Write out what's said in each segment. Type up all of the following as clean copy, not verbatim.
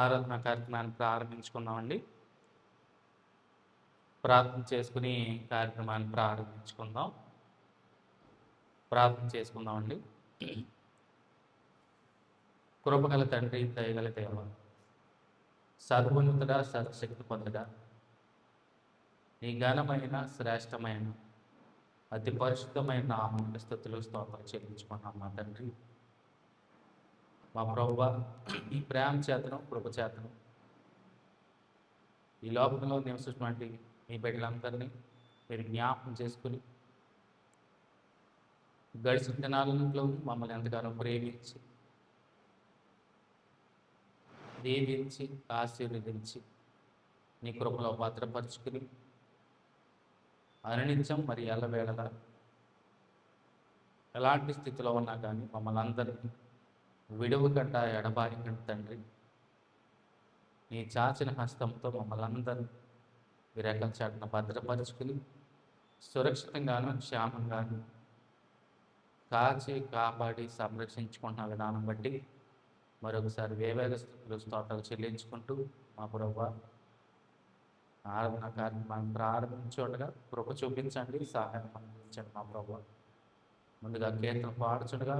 ఆరాధన కార్యక్రమాన్ని ప్రారంభించుకుందామండి. ప్రార్థన చేసుకుని కార్యక్రమాన్ని ప్రారంభించుకుందాం. ప్రార్థన చేసుకుందామండి. కృపగల తండ్రి, దయగల దేవ, సర్వోన్నతుడా, సర్వశక్తి పొందుడా, నీ ఘనమైన శ్రేష్టమైన అతి పరిశుద్ధమైన నామమున స్తుతులు స్తోత్రాలు చెల్లించుకున్నాం మా తండ్రి. మా ప్రభువా, ఈ ప్రేమ చేతను కృప చేతను ఈ లోకంలో నివసించినటువంటి మీ బిడ్డలందరినీ మీరు జ్ఞాపకం చేసుకుని గడిచిన దినాలలో మమ్మల్ని ఎంతగానో ప్రేమించి దీవించి ఆశీర్వదించి నీ కృపలో భద్రపరుచుకుని అనునిత్యం మరి ఎల్లవేళలా ఎలాంటి స్థితిలో ఉన్నా కానీ మమ్మల్ని అందరినీ విడువకుండా ఎడబారికండి తండ్రి. నీ చాచిన హస్తంతో మమ్మల్ని అందరినీ మీరు ఎక్కల చాటున భద్రపరుచుకుని సురక్షితంగాను క్షేమంగాను కాచి కాపాడి సంరక్షించుకుంటున్న విధానం బట్టి మరొకసారి వేవేల స్థితులు స్తోత్రాలు చెల్లించుకుంటూ మా ప్రభువా, ఆరాధన కార్యక్రమాన్ని ప్రారంభించుండగా కృప చూపించండి, సహాయం అందించండి మా ప్రభువా. ముందుగా కీర్తన పాడుచుండగా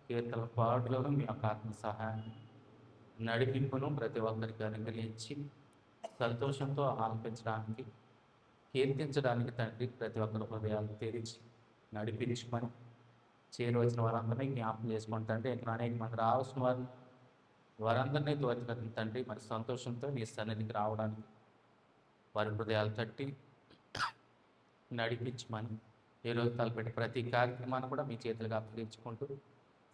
కీర్తన పాటలను మీ యొక్క ఆత్మ సహాయాన్ని నడిపింపును ప్రతి ఒక్కరికి అనుగ్రహించి సంతోషంతో ఆలపించడానికి కీర్తించడానికి తండ్రి ప్రతి ఒక్కరి హృదయాలు తెరిచి నడిపించుకొని చేరువచ్చిన వారందరినీ జ్ఞాపకం చేసుకుంటే ఇక్కడ అనేక మంది రావాల్సిన వారందరినీ త్వరితగతిన తండ్రి మరి సంతోషంతో నీ సన్నిధికి రావడానికి వారి హృదయాలు తట్టి నడిపించమని ఈరోజు తలపెట్టి ప్రతి కార్యక్రమాన్ని కూడా మీ చేతులుగా అప్పగించుకుంటూ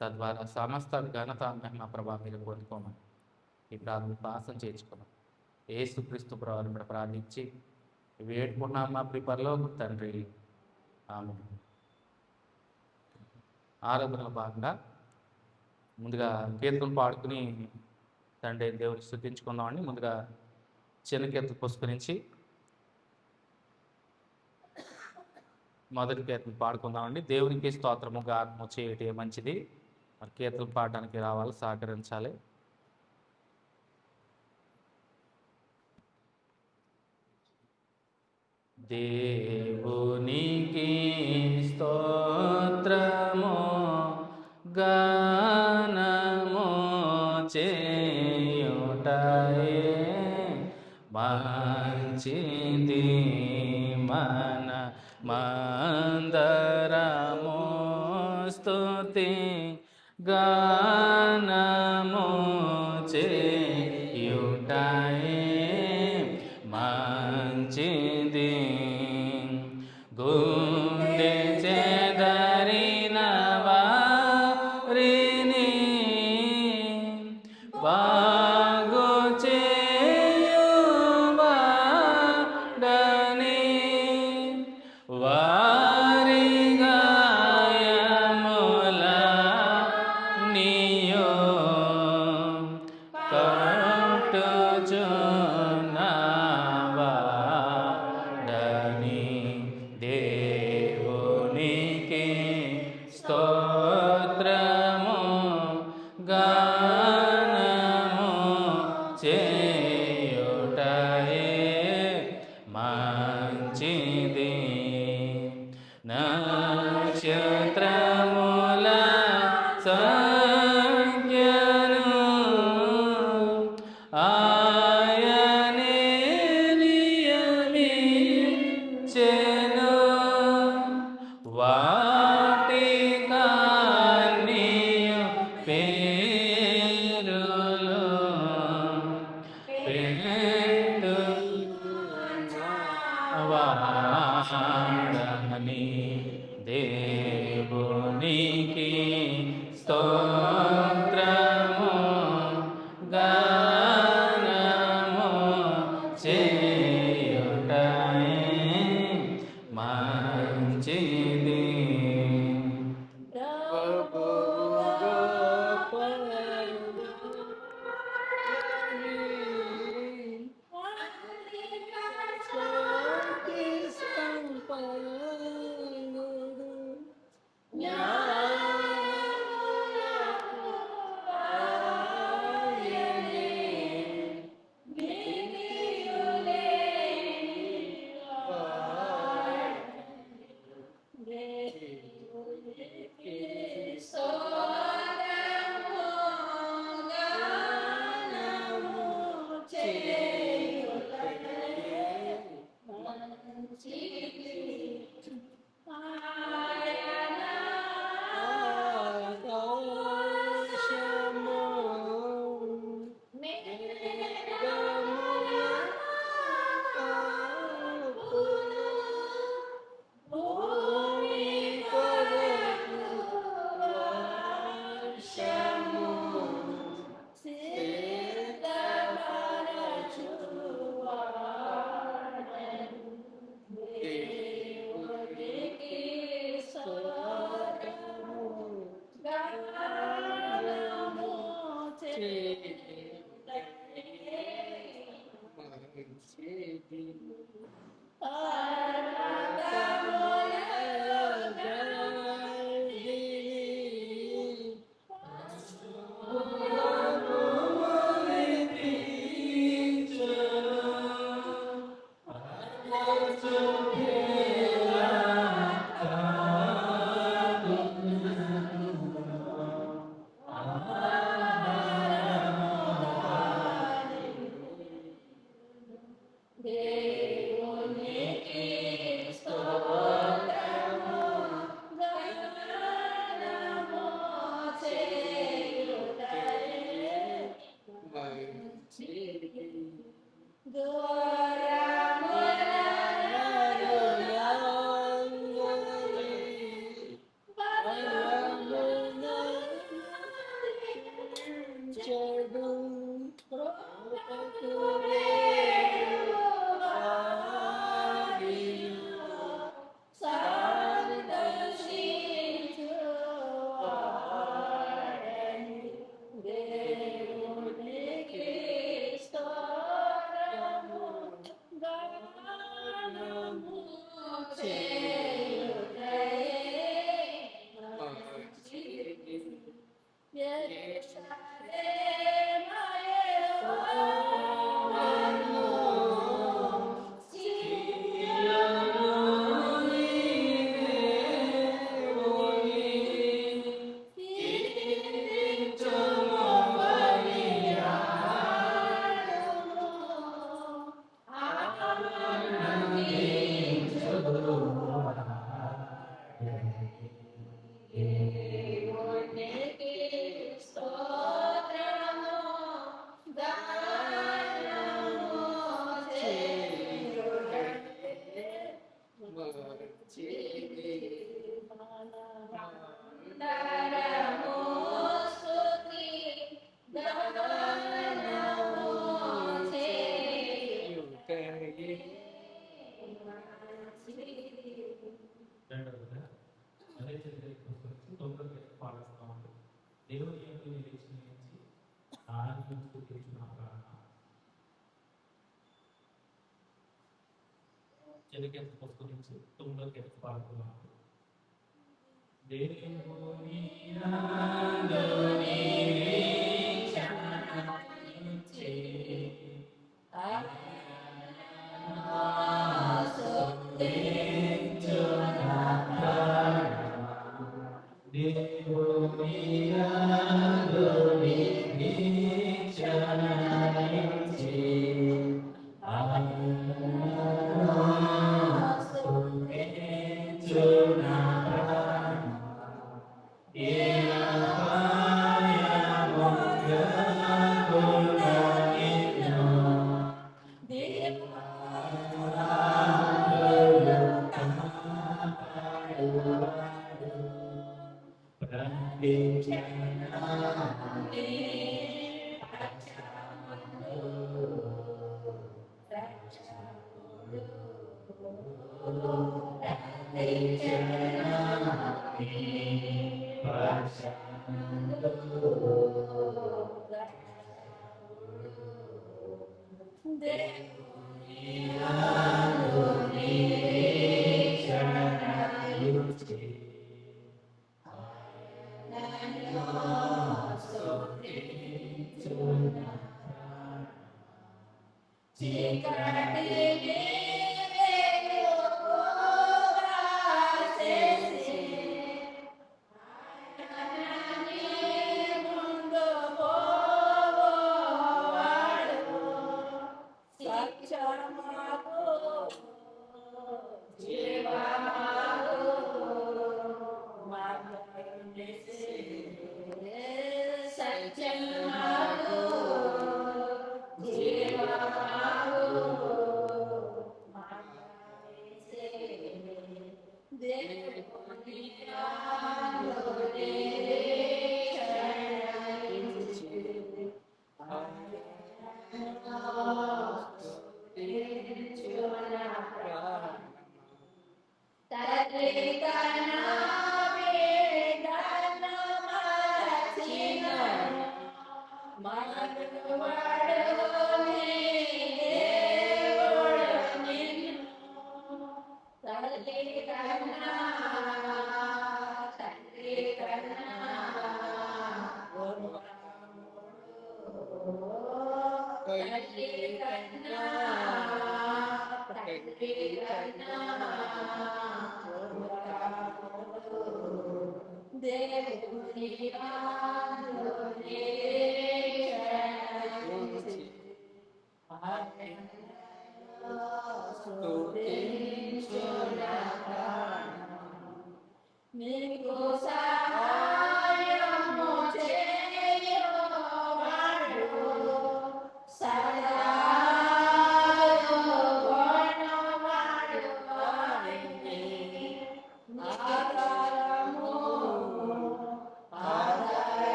తద్వారా సమస్త ఘనత మహిమ ప్రభావం మీరు పొందుకోమని ఈ ప్రార్థన పాసం చేర్చుకోమని యేసుక్రీస్తు ప్రభావం కూడా ప్రార్థించి వేడుకున్నాం మా ప్రిపర్లో తండ్రి, ఆమేన్. ఆరాధనలో భాగంగా ముందుగా కీర్తనలు పాడుకుని తండ్రి దేవుని స్తుతించుకుందామండి. ముందుగా చిన్న కీర్తన పుస్తకం నుంచి మొదటి కీర్తన పాడుకుందామండి. దేవునికి స్తోత్రము గానము చేయటే మంచిది. మరి కీర్తనలు పాడడానికి రావాలి, సహకరించాలి. దేవునికి స్తోత్రము గానము చేయుటయే మంచిది. మన మందరము స్తుతి గానము చేయుటయే మంచిది. గుండె చెదరిన వారిని బాగు చేయువాడని వారి గాయముల నీయో కట్టుచున్నావాడని దేవునికి స్తోత్రము గానము చేయుటయే మంచిది. నక్షత్రముల సంఖ్యను ఆయనే నియమించెను. వాటి కన్నియు పేరులు పెట్టు వాడని దేవునికి స్తోత్రము గానము చేయుటయే మంచిది. గొప్ప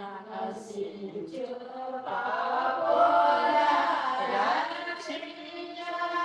నరసించు పాపోల రక్షించలో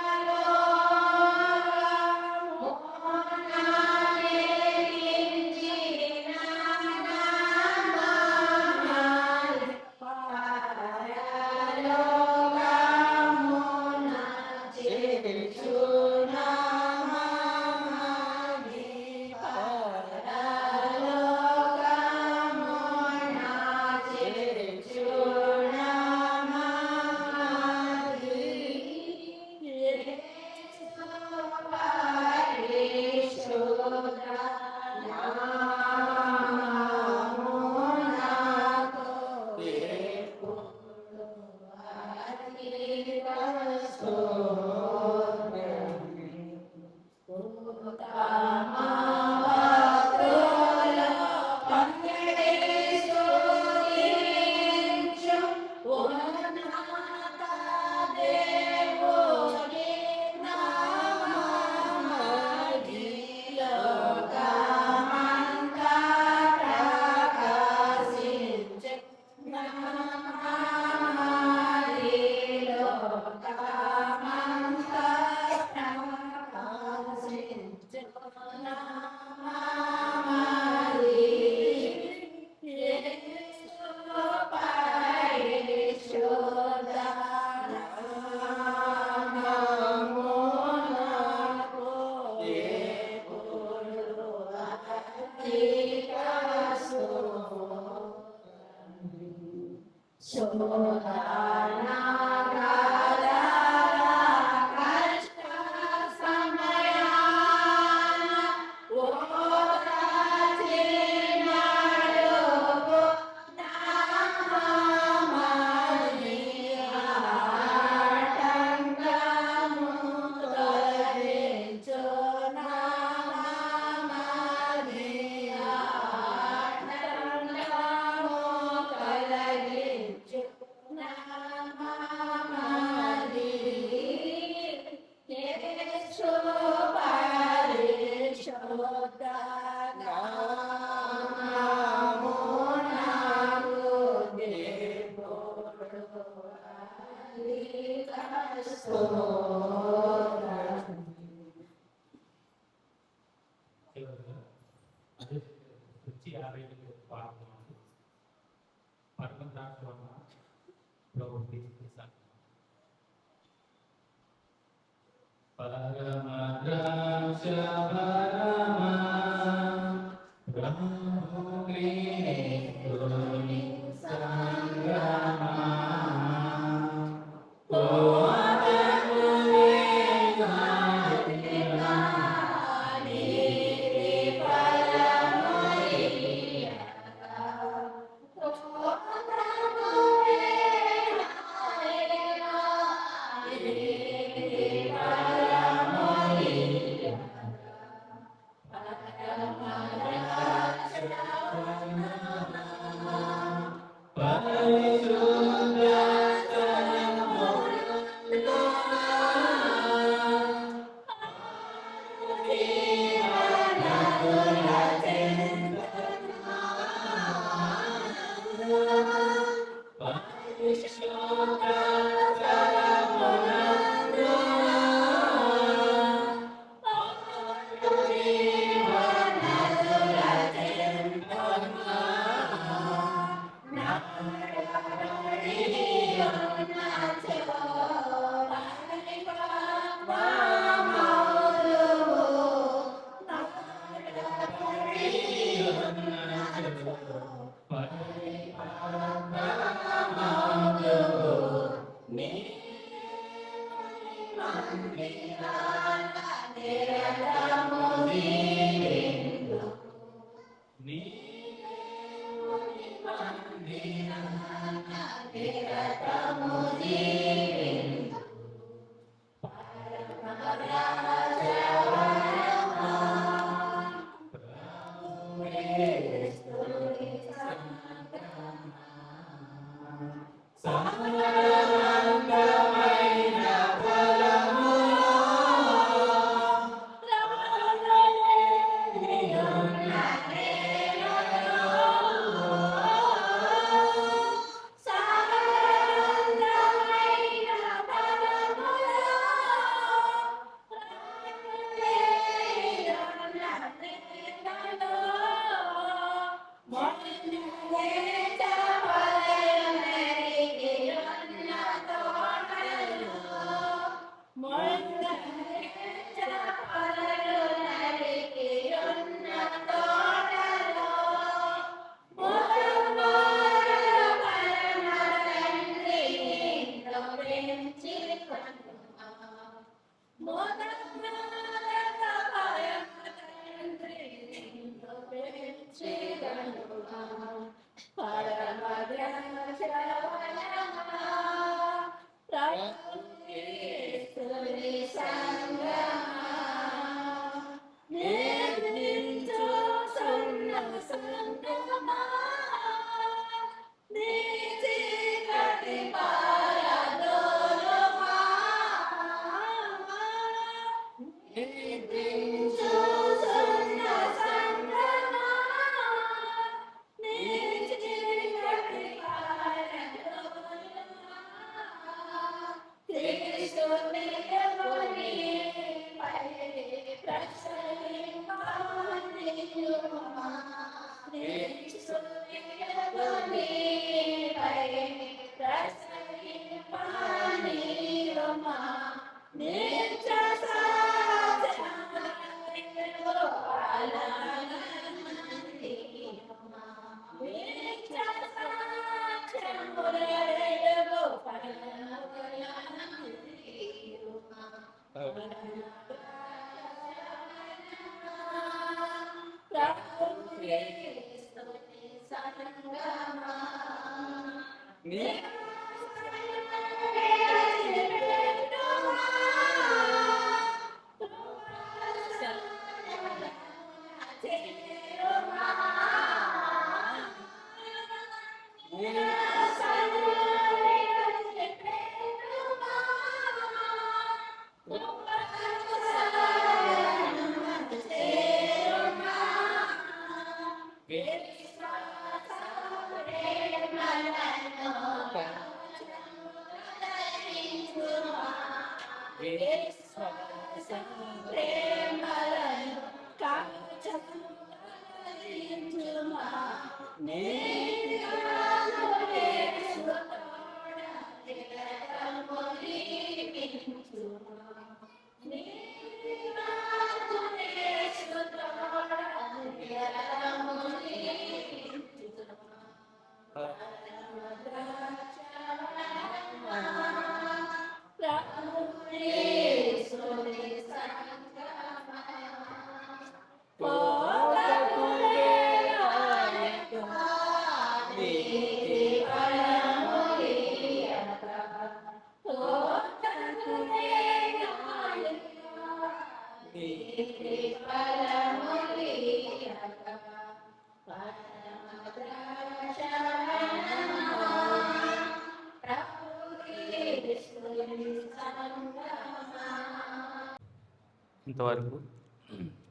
ఇంతవరకు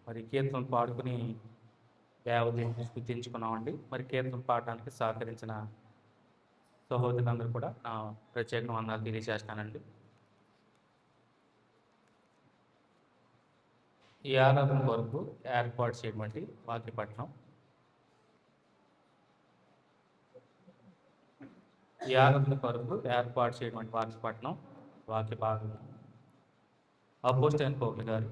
మరి కీర్తనలు పాడుకుని దేవతని స్తుతించుకున్నామండి. మరి కీర్తన పాడడానికి సహకరించిన సహోదరులందరూ కూడా నా ప్రత్యేక వందనాలు తెలియజేస్తానండి. ఈ ఆరాధన కొరకు ఏర్పాటు చేయటువంటి వాక్యపట్నం, ఈ ఆరాధన కొరకు ఏర్పాటు చేయటువంటి వాక్య భాగం అపోస్తలుడైన పౌలు గారు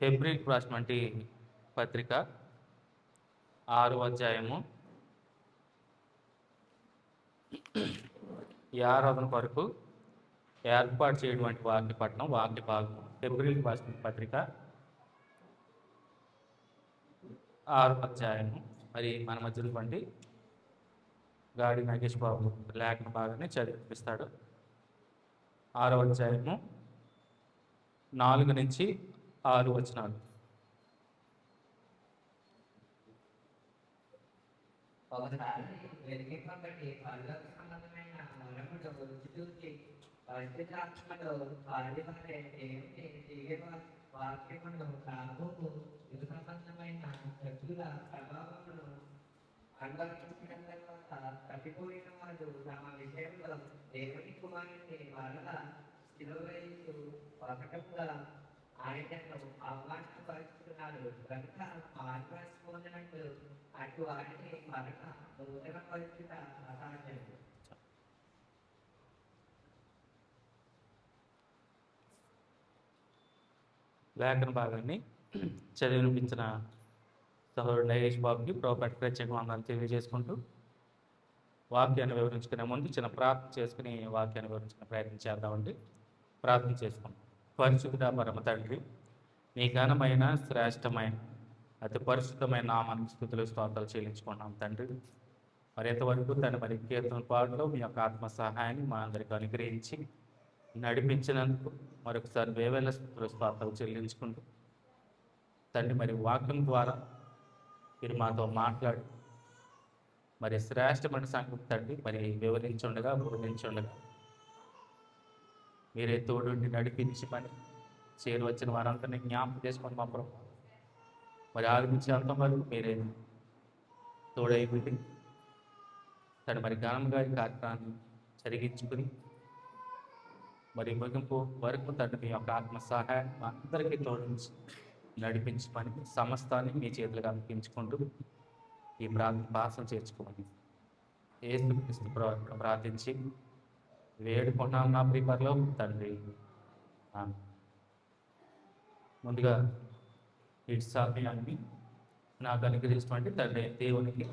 హెబ్రీయులకు రాసిన పత్రిక 6వ అధ్యాయము ఈ ఆరాధన కొరకు ఏర్పాటు చేయటువంటి వాక్య భాగం హెబ్రీయులకు రాసిన పత్రిక 6వ అధ్యాయము. మరి మన మధ్యలో గాడి నాగేష్ బాబు లేఖన భాగాన్ని చదివిపిస్తాడు. 6వ అధ్యాయము 4 నుంచి 6 వచనాలు. వాక్యమును రాబోకు యుగ సంబంధమైన శక్తుల ప్రభావమును అనుభవించిన తర్వాత తప్పిపోయిన వారు తమ విషయంలో దేవుని కుమారుని మరలా శిలువవేయుచు ఒకటముగా ఆయనను అవమానపరుస్తున్నారు కనుక మార్గస్ పొందినట్టు అటు వాటిని మరలా నూతన పరిస్థితి అసాధ్యం. లేఖన భాగాన్ని చదివినిపించిన సహోదరుడు నగేష్ బాబుకి ప్రభువుకి ప్రత్యేక వందనాలు తెలియజేసుకుంటూ వాక్యాన్ని వివరించుకునే ముందు చిన్న ప్రార్థన చేసుకుని వాక్యాన్ని వివరించుకునే ప్రయత్నం చేద్దామండి. ప్రార్థన చేసుకుంటాం. పరిశుద్ధ పరమ తండ్రి, నీ ఘనమైన శ్రేష్టమైన అతి పరిశుద్ధమైన నామానికి స్తుతులు స్తోత్రాలు చెల్లించుకుంటాం తండ్రి. మరి ఎంతవరకు మరి కీర్తన పాటలో మీ యొక్క ఆత్మ సహాయాన్ని మా అందరికీ అనుగ్రహించి నడిపించినందుకు మరొకసారి వేవేల స్తుతులు స్తోత్రాలు చెల్లించుకుంటూ తండ్రి, మరి వాక్యం ద్వారా మీరు మాతో మాట్లాడి మరి శ్రేష్టమైన సంగతి తండ్రి మరి వివరించుండగా బోధించుండగా మీరే తోడుండి నడిపించి మరి చేరువచ్చిన వారందరినీ జ్ఞాపకం చేసుకొని మా ప్రభు మరి ఆలోచించే అంత వరకు మీరే తోడైపోయి మరి ఘనంగా ఈ కార్యక్రమాన్ని జరిగించుకుని మరి ముగింపు వరకు తండ్రి మీ యొక్క ఆత్మ సహాయం అందరికీ తోడించి నడిపించమని సమస్తాన్ని మీ చేతులుగా అర్పించుకుంటూ ఈ ప్రార్థన చేర్చుకోమని యేసుక్రీస్తు ప్రార్థించి వేడుకున్నాం నా ప్రిపర్లో తండ్రి. ఆమేన్. ముందుగా ఈ సమయాన్ని నాకు అనుగ్రహించినటువంటి తండ్రి దేవునికి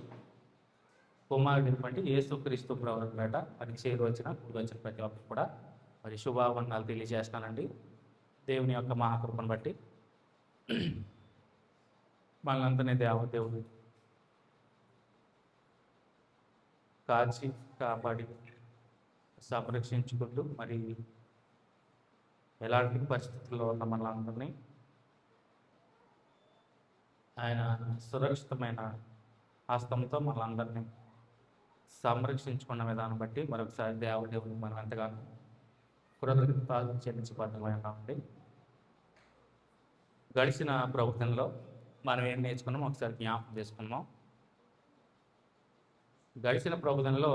కుమారుడినటువంటి యేసుక్రీస్తు ప్రవర్తన అని చేరువచ్చిన వచ్చిన ప్రతి ఒక్కరు కూడా మరి శుభావందనాలు తెలియజేస్తానండి. దేవుని యొక్క మహాకృపను బట్టి మనంతనే దేవుడు కాచి కాపాడి సంరక్షించుకుంటూ మరి ఎలాంటి పరిస్థితుల్లో ఉన్న మనందరినీ ఆయన సురక్షితమైన హస్తంతో మనందరినీ సంరక్షించుకున్న విధానం బట్టి మరొకసారి దేవుడిని మనం ఎంతగానో కృతజ్ఞతలు చెల్లించబడ్డామండి. గడిచిన ప్రవచనంలో మనం ఏం నేర్చుకున్నాం ఒకసారి జ్ఞాపకం చేసుకున్నాం. గడిచిన ప్రవచనంలో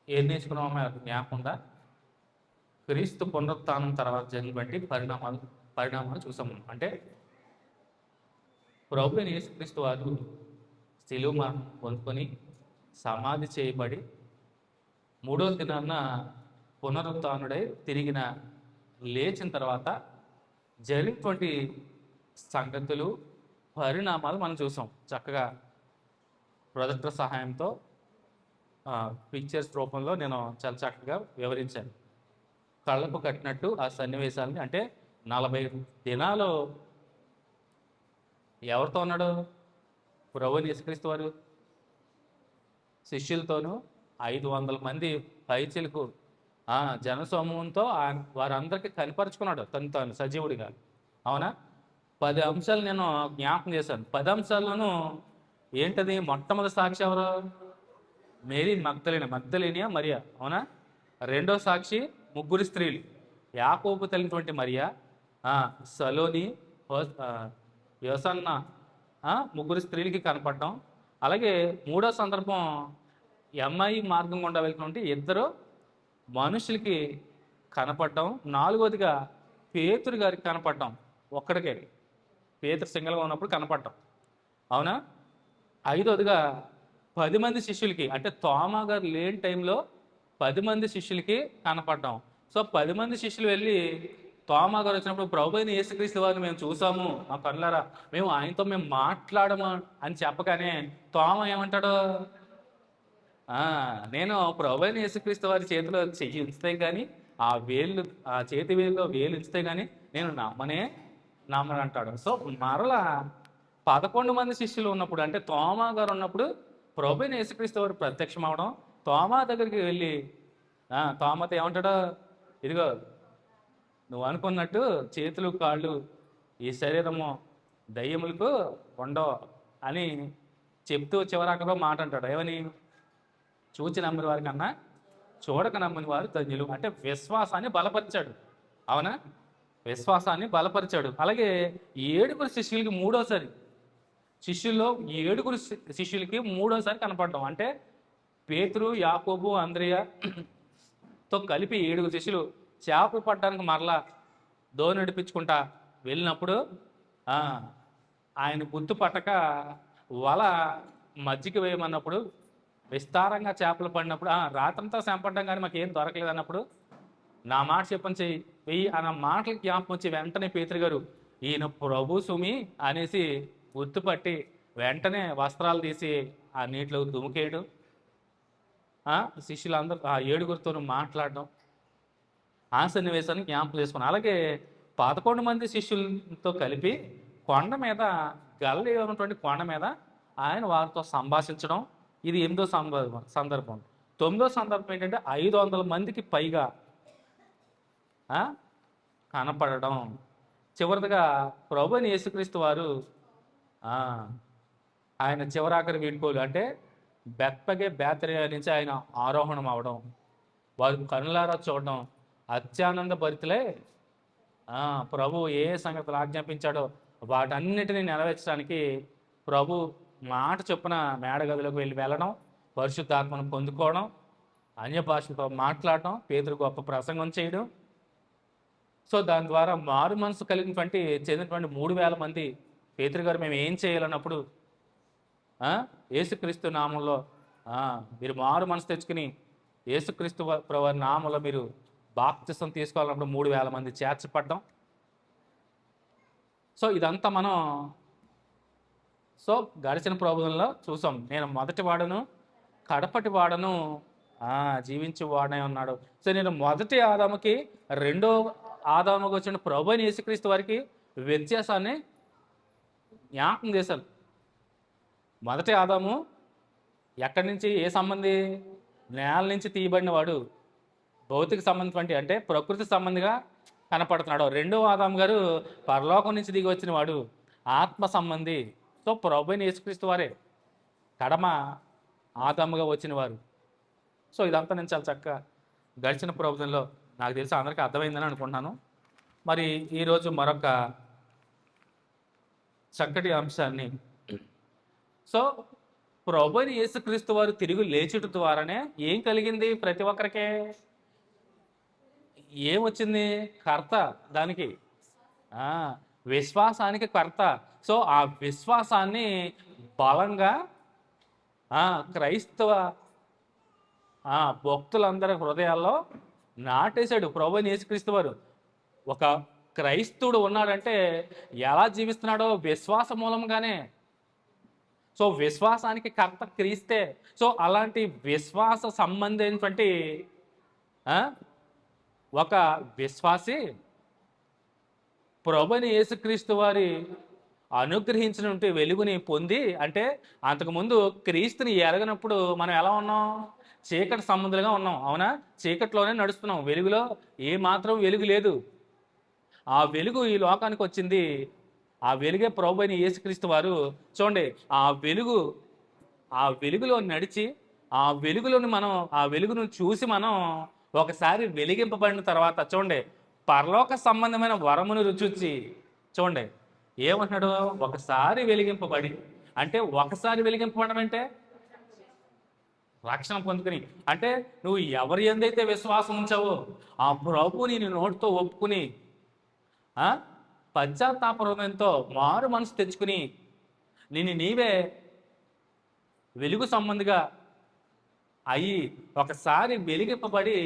ఏం నేర్చుకున్నామో జ్ఞాపకంగా క్రీస్తు పునరుత్థానం తర్వాత జరిగినటువంటి పరిణామాలు చూసాము. అంటే ప్రభు అయిన యేసుక్రీస్తు వారు శిలువ మరణం పొందుకొని సమాధి చేయబడి మూడో దినాన్న పునరుత్థానుడై తిరిగిన లేచిన తర్వాత జరిగినటువంటి సంగతులు పరిణామాలు మనం చూసాం. చక్కగా ప్రొజెక్టర్ సహాయంతో పిక్చర్స్ రూపంలో నేను చాలా చక్కగా వివరించాను. కళ్ళకు కట్టినట్టు ఆ సన్నివేశాలని. అంటే 40 దినాలు ఎవరితో ఉన్నాడు? ప్రభువుని యేసుక్రీస్తు వారు శిష్యులతోనూ 500 మంది పైచిలకు జనసమూహంతో వారందరికీ కనిపరుచుకున్నాడు తాను సజీవుడిగా. అవునా? 10 అంశాలు నేను జ్ఞాపకం చేశాను. 10 అంశాలను ఏంటది? మొట్టమొదటి సాక్షి ఎవరు? మేరీ మగ్దలేనియా మరియా. అవునా? రెండో సాక్షి 3 స్త్రీలు. యాకోబు తల్లినటువంటి మరియా, సలోని, యోసన్న, 3 స్త్రీలకి కనపడటం. అలాగే మూడో సందర్భం ఎంఐ మార్గం గుండా వెళ్తున్నటువంటి 2 మనుషులకి కనపడటం. 4వదిగా పేతురు గారికి కనపడటం. ఒక్కడికే పేతురు సింగల్గా ఉన్నప్పుడు కనపడటం. అవునా? 5వదిగా 10 మంది శిష్యులకి, అంటే తోమా గారు లేని టైంలో 10 మంది శిష్యులకి కనపడటం. సో 10 మంది శిష్యులు వెళ్ళి తోమా గారు వచ్చినప్పుడు ప్రభు అయిన యేసుక్రీస్తు వారిని మేము చూసాము మా కళ్ళారా, మేము ఆయనతో మాట్లాడము అని చెప్పగానే తోమా ఏమంటాడు? నేను ప్రభు అయిన యేసుక్రీస్తు వారి చేతిలో చెయ్యి ఉంచితే కానీ, ఆ చేతి వేలులో వేలు ఉంచితే కానీ నేను నమ్మనంటాడు. సో మరలా 11 మంది శిష్యులు ఉన్నప్పుడు, అంటే తోమా గారు ఉన్నప్పుడు ప్రభు అయిన యేసుక్రీస్తు వారు ప్రత్యక్షం అవడం, తోమా దగ్గరికి వెళ్ళి తోమాతో ఏమంటాడో, ఇదిగో నువ్వు అనుకున్నట్టు చేతులు కాళ్ళు ఈ శరీరము దయ్యములకు ఉండవు అని చెప్తూ చివరాకలో మాట అంటాడు. ఏమని? చూచి నమ్మిన వారి కన్నా చూడక నమ్మిన వారు ధన్యులు. అంటే విశ్వాసాన్ని బలపరిచాడు. అవునా? విశ్వాసాన్ని బలపరిచాడు. అలాగే 7 శిష్యులకి మూడోసారి, శిష్యుల్లో 7 శిష్యులకి మూడోసారి కనపడడం. అంటే పేతురు, యాకోబు, అంద్రియతో కలిపి 7 శిష్యులు చేపలు పట్టడానికి మరలా దోణి నడిపించుకుంటా వెళ్ళినప్పుడు ఆయన గుర్తు పట్టక వల మజ్జిగ వేయమన్నప్పుడు, విస్తారంగా చేపలు పడినప్పుడు రాత్రంతా శ్రమపడ్డాం కానీ మాకు ఏం దొరకలేదు అన్నప్పుడు, నా మాట చెప్పని చెయ్యి వెయ్యి అన్న మాటలు జ్ఞాపకం వచ్చి వెంటనే పేతురు గారు ఈయన ప్రభు సుమి అనేసి గుర్తుపట్టి వెంటనే వస్త్రాలు తీసి ఆ నీటిలో దుమికేయడం, శిష్యులందరూ 7 మాట్లాడడం, ఆ సన్నివేశాన్ని జ్ఞాపకం చేసుకున్నాను. అలాగే 11 మంది శిష్యులతో కలిపి కొండ మీద, గలిలయ ఉన్నటువంటి కొండ మీద ఆయన వారితో సంభాషించడం. ఇది 8వ సందర్భం. 9వ సందర్భం ఏంటంటే 500 మందికి పైగా కనపడడం. చివరిగా ప్రభు అయిన యేసుక్రీస్తు వారు ఆయన చివరాఖరి వీడ్కోలు, అంటే బెత్పగే బేతనియా నుంచి ఆయన ఆరోహణం అవడం, వారు కనులారా చూడడం, అత్యానంద భరితులే ప్రభు ఏ సంగతులు ఆజ్ఞాపించాడో వాటన్నిటిని నెరవేర్చడానికి ప్రభు మాట చొప్పున మేడగదిలోకి వెళ్ళడం, పరిశుద్ధాత్మను పొందుకోవడం, అన్య భాషలతో మాట్లాడటం, పేతురు గొప్ప ప్రసంగం చేయడం. సో దాని ద్వారా మారు మనసు కలిగినటువంటి చెందినటువంటి 3000 మంది పేతురు గారు మేము ఏం చేయాలన్నప్పుడు యేసుక్రీస్తు నామంలో మీరు మారు మనసు తెచ్చుకుని యేసుక్రీస్తు వారి నామంలో మీరు బాప్తిసం తీసుకోవాలన్నప్పుడు 3000 మంది చేర్చపడ్డం. సో ఇదంతా మనం గడిచిన ప్రభుత్వంలో చూసాం. నేను మొదటి వాడను కడపటి వాడను జీవించి వాడనే ఉన్నాడు. సో నేను మొదటి ఆదాముకి రెండో ఆదాముకి వచ్చిన ప్రభు అయిన యేసుక్రీస్తు వారికి వ్యత్యాసాన్ని జ్ఞాపకం చేశాను. మొదటి ఆదాము ఎక్కడి నుంచి, ఏ సంబంధి? నేల నుంచి తీయబడిన వాడు, భౌతిక సంబంధం అంటే ప్రకృతి సంబంధిగా కనపడుతున్నాడు. రెండో ఆదాము గారు పరలోకం నుంచి దిగి వచ్చిన వాడు, ఆత్మ సంబంధి. సో ప్రభు అయిన యేసుక్రీస్తు వారే కడమ ఆదాముగా వచ్చిన వారు. సో ఇదంతా నేను చాలా చక్కగా గడిచిన ప్రభుత్వంలో నాకు తెలిసి అందరికీ అర్థమైందని అనుకుంటున్నాను. మరి ఈరోజు మరొక చక్కటి అంశాన్ని, సో ప్రభు అయిన యేసుక్రీస్తు వారు తిరిగి లేచుట ద్వారానే ఏం కలిగింది? ప్రతి ఒక్కరికే ఏమొచ్చింది? కర్త, దానికి విశ్వాసానికి కర్త. సో ఆ విశ్వాసాన్ని బలంగా క్రైస్తవ భక్తులందరి హృదయాల్లో నాటేశాడు ప్రభు అయిన యేసుక్రీస్తు వారు. ఒక క్రైస్తవుడు ఉన్నాడంటే ఎలా జీవిస్తున్నాడో విశ్వాస మూలంగానే. సో విశ్వాసానికి కర్త క్రీస్తే. సో అలాంటి విశ్వాస సంబంధమైనటువంటి ఒక విశ్వాసి ప్రభు అయిన యేసుక్రీస్తు వారి అనుగ్రహించినటువంటి వెలుగుని పొంది, అంటే అంతకుముందు క్రీస్తుని ఎరగనప్పుడు మనం ఎలా ఉన్నాం? చీకటి సంబంధులుగా ఉన్నాం, అవునా? చీకటిలోనే నడుస్తున్నాం, వెలుగులో ఏ మాత్రం వెలుగు లేదు. ఆ వెలుగు ఈ లోకానికి వచ్చింది. ఆ వెలుగే ప్రభు అయిన యేసుక్రీస్తు వారు. చూడండి, ఆ వెలుగులో నడిచి ఆ వెలుగును చూసి మనం ఒకసారి వెలిగింపబడిన తర్వాత చూడండి, పరలోక సంబంధమైన వరమును రుచి చూడండి ఏమంటున్నాడు? ఒకసారి వెలిగింపబడి, అంటే ఒకసారి వెలిగింపబడడం అంటే రక్షణ పొందుకుని, అంటే నువ్వు ఎవరి ఎందైతే విశ్వాసం ఉంచావో ఆ ప్రభువుని నీ నోటితో ఒప్పుకుని పశ్చాత్తాప హృదయంతో మారు మనసు తెచ్చుకుని నీవే వెలుగు సంబంధిగా అయ్యి ఒకసారి వెలిగింపబడి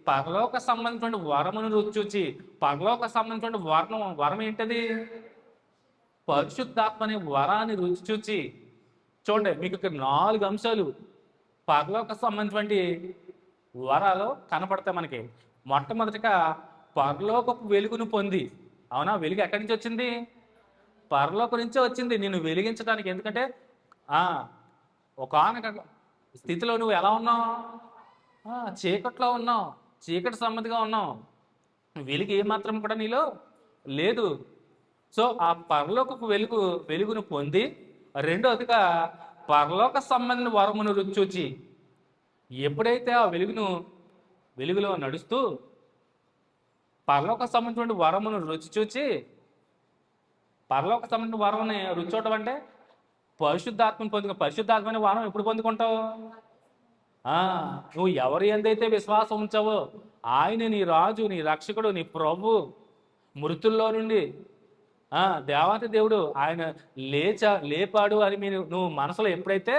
పరలోక సంబంధించిన వరమును రుచి చూచి, పరలోక సంబంధించిన వరం ఏంటది? పరిశుద్ధాత్మ అనే వరాన్ని రుచి చూచి. చూడండి, మీకు ఇక్కడ 4 అంశాలు పరలోక సంబంధించిన వరాలు కనపడతాయి మనకి. మొట్టమొదటిగా పరలోకపు వెలుగును పొంది, అవునా? వెలుగు ఎక్కడి నుంచి వచ్చింది? పరలోకం నుంచే వచ్చింది నిన్ను వెలిగించడానికి. ఎందుకంటే ఒకానొక స్థితిలో నువ్వు ఎలా ఉన్నావు? చీకట్లో ఉన్నావు, చీకటి సంబంధిగా ఉన్నావు, వెలుగు ఏమాత్రం కూడా నీలో లేదు. సో ఆ పరలోకపు వెలుగును పొంది, రెండోదిగా పరలోక సంబంధించిన వరమును రుచి చూచి, ఎప్పుడైతే ఆ వెలుగులో నడుస్తూ పరలోక సంబంధించిన వరమును రుచి చూచి, పరలోక సంబంధించిన వరముని రుచి చూడటం అంటే పరిశుద్ధాత్మను పొందుకో. పరిశుద్ధాత్మని వరం ఎప్పుడు పొందుకుంటావు? నువ్వు ఎవరి ఎందైతే విశ్వాసం ఉంచావో ఆయన నీ రాజు, నీ రక్షకుడు, నీ ప్రభు, మృతుల్లో నుండి దేవాతి దేవుడు ఆయన లేపాడు అని నువ్వు మనసులో ఎప్పుడైతే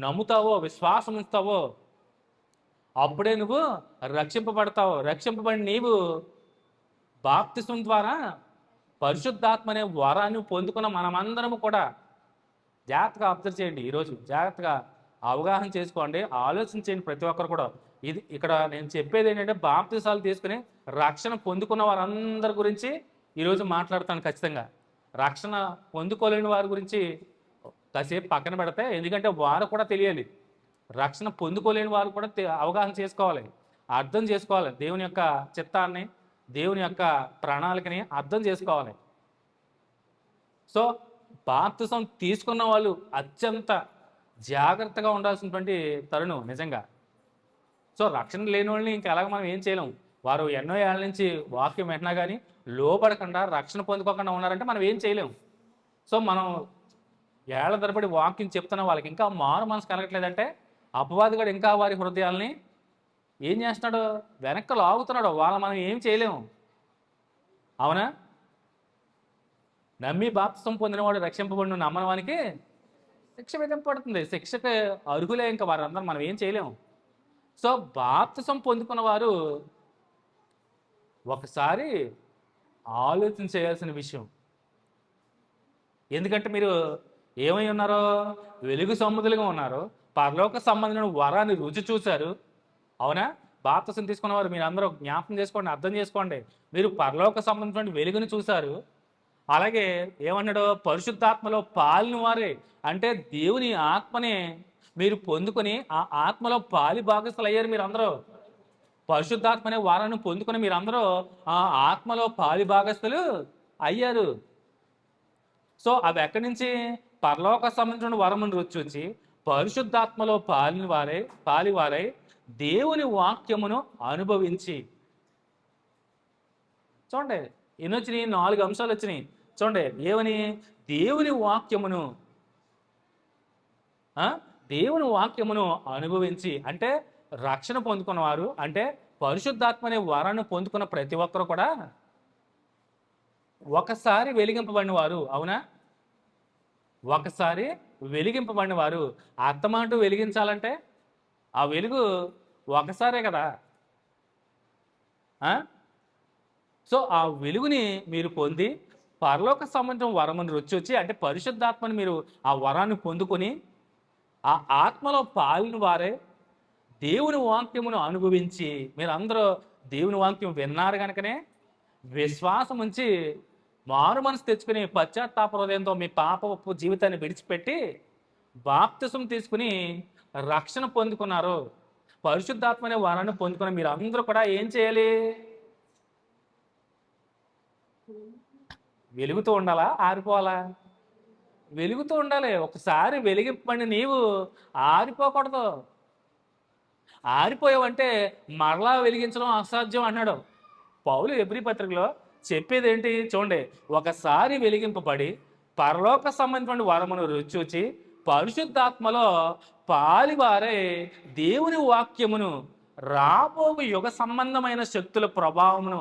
నమ్ముతావో, విశ్వాసం ఉంచుతావో, అప్పుడే నువ్వు రక్షింపబడతావు. రక్షింపబడి నీవు బాప్తిసం ద్వారా పరిశుద్ధాత్మ అనే వరాన్ని పొందుకున్న మనమందరము కూడా జాగ్రత్తగా అబ్జర్వ్ చేయండి. ఈరోజు జాగ్రత్తగా అవగాహన చేసుకోండి, ఆలోచించండి ప్రతి ఒక్కరు కూడా. ఇక్కడ నేను చెప్పేది ఏంటంటే, బాప్తిసాలు తీసుకుని రక్షణ పొందుకున్న వారందరి గురించి ఈరోజు మాట్లాడతాను ఖచ్చితంగా. రక్షణ పొందుకోలేని వారి గురించి కాసేపు పక్కన పెడితే, ఎందుకంటే వారు కూడా తెలియాలి. రక్షణ పొందుకోలేని వారు కూడా అవగాహన చేసుకోవాలి, అర్థం చేసుకోవాలి. దేవుని యొక్క చిత్తాన్ని, దేవుని యొక్క ప్రణాళికని అర్థం చేసుకోవాలి. సో బాప్తిసం తీసుకున్న వాళ్ళు అత్యంత జాగ్రత్తగా ఉండాల్సినటువంటి తరుణం నిజంగా. సో రక్షణ లేని వాళ్ళని ఇంకా ఎలాగ మనం ఏం చేయలేము. వారు ఎన్నో ఏళ్ళ నుంచి వాక్యం వింటున్నా కానీ లోపడకుండా రక్షణ పొందుకోకుండా ఉన్నారంటే మనం ఏం చేయలేము. సో మనం ఏళ్ల తరబడి వాక్యం చెప్తున్న వాళ్ళకి ఇంకా మారు మనసు కలగట్లేదంటే అపవాది కూడా ఇంకా వారి హృదయాల్ని ఏం చేస్తున్నాడు, వెనక్కి లాగుతున్నాడు. మనం ఏం చేయలేము. అవునా? నమ్మి బాప్తిసం పొందినవాడు రక్షింపబడిన నమ్మని వానికి శిక్ష విధింపబడుతుంది. శిక్షకి అర్హులే ఇంకా వారందరూ, మనం ఏం చేయలేము. సో బాప్తిసం పొందుకున్న వారు ఒకసారి ఆలోచన చేయాల్సిన విషయం. ఎందుకంటే మీరు ఏమై ఉన్నారో, వెలుగు సంబంధులుగా ఉన్నారు, పరలోక సంబంధించిన వరాన్ని రుచి చూశారు. అవునా? బాప్తిసం తీసుకున్న వారు మీరు అందరూ జ్ఞాపకం చేసుకోండి, అర్థం చేసుకోండి. మీరు పరలోక సంబంధించిన వెలుగుని చూశారు. అలాగే ఏమన్నాడు, పరిశుద్ధాత్మలో పాలిన వారే, అంటే దేవుని ఆత్మనే మీరు పొందుకొని ఆ ఆత్మలో పాలి భాగస్థులు అయ్యారు. మీరు అందరూ పరిశుద్ధాత్మ అనే వారాన్ని పొందుకొని మీరందరూ ఆ ఆత్మలో పాలి భాగస్థులు అయ్యారు. సో అవి ఎక్కడి నుంచి, పరలోక సంబంధించిన వరమును రుచి చూచి పరిశుద్ధాత్మలో పాలివారై దేవుని వాక్యమును అనుభవించి. చూడండి ఎన్ని వచ్చినాయి, 4 అంశాలు వచ్చినాయి. చూడండి ఏమని, దేవుని వాక్యమును దేవుని వాక్యమును అనుభవించి, అంటే రక్షణ పొందుకున్నవారు, అంటే పరిశుద్ధాత్మ అనే వరాన్ని పొందుకున్న ప్రతి ఒక్కరు కూడా ఒకసారి వెలిగింపబడిన వారు. అవునా? ఒకసారి వెలిగింపబడిన వారు. అత్తమాటు వెలిగించాలంటే ఆ వెలుగు ఒకసారే కదా. సో ఆ వెలుగుని మీరు పొంది పరలోక సంబంధం వరమును రుచి వచ్చి, అంటే పరిశుద్ధాత్మని మీరు ఆ వరాన్ని పొందుకొని ఆ ఆత్మలో పాలిన వారే దేవుని వాక్యమును అనుభవించి, మీరు అందరూ దేవుని వాక్యం విన్నారు కనుకనే విశ్వాసం ఉంచి మారు మనసు తెచ్చుకుని పశ్చాత్తాప హృదయంతో మీ పాపపు జీవితాన్ని విడిచిపెట్టి బాప్తిసం తీసుకుని రక్షణ పొందుకున్నారు. పరిశుద్ధాత్మ అనే వరాన్ని పొందుకుని మీరు అందరూ కూడా ఏం చేయాలి, వెలుగుతూ ఉండాలా, ఆరిపోవాలా? వెలుగుతూ ఉండాలి. ఒకసారి వెలిగింపండి, నీవు ఆరిపోకూడదు. ఆరిపోయావంటే మరలా వెలిగించడం అసాధ్యం అన్నాడు పౌలు ఎబ్రీ పత్రికలో. చెప్పేది ఏంటి చూడండి, ఒకసారి వెలిగింపబడి పరలోక సంబంధించిన వరమును రుచి చూచి పరిశుద్ధాత్మలో పాలివారే దేవుని వాక్యమును రాబో యుగ సంబంధమైన శక్తుల ప్రభావమును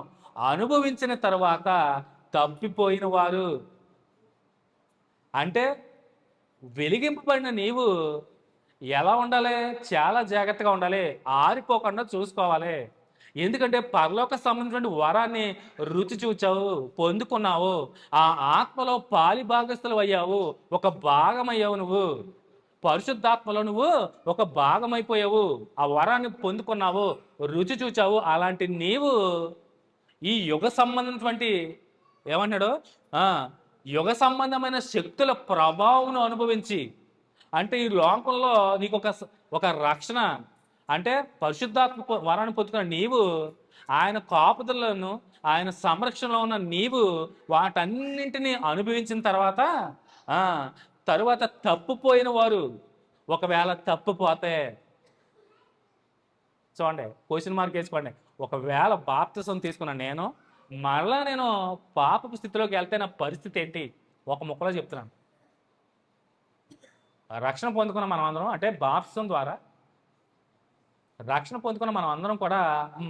అనుభవించిన తర్వాత తప్పిపోయిన వారు. అంటే వెలిగింపబడిన నీవు ఎలా ఉండాలి, చాలా జాగ్రత్తగా ఉండాలి, ఆరిపోకుండా చూసుకోవాలి. ఎందుకంటే పరలోక సంబంధించిన వరాన్ని రుచి చూచావు, పొందుకున్నావు, ఆ ఆత్మలో పాలి భాగస్థులు అయ్యావు, ఒక భాగం అయ్యావు. నువ్వు పరిశుద్ధాత్మలో నువ్వు ఒక భాగం అయిపోయావు, ఆ వరాన్ని పొందుకున్నావు, రుచి చూచావు. అలాంటి నీవు ఈ యుగ సంబంధించినటువంటి ఏమన్నాడు, యుగ సంబంధమైన శక్తుల ప్రభావం అనుభవించి, అంటే ఈ లోకంలో నీకు ఒక రక్షణ, అంటే పరిశుద్ధాత్మ వరాన్ని పొందుకున్న నీవు ఆయన కాపుదలను, ఆయన సంరక్షణలో ఉన్న నీవు వాటన్నింటినీ అనుభవించిన తరువాత తప్పుపోయిన వారు ఒకవేళ తప్పుపోతే, చూడండి క్వశ్చన్ మార్క్ వేసుకోండి, ఒకవేళ బాప్తిసం తీసుకున్నా నేను మరలా నేను పాపపు స్థితిలోకి వెళ్తే నా పరిస్థితి ఏంటి? ఒక ముక్కలో చెప్తున్నాను. రక్షణ పొందుకున్న మనం అందరం, అంటే బాప్తిసం ద్వారా రక్షణ పొందుకున్న మనం అందరం కూడా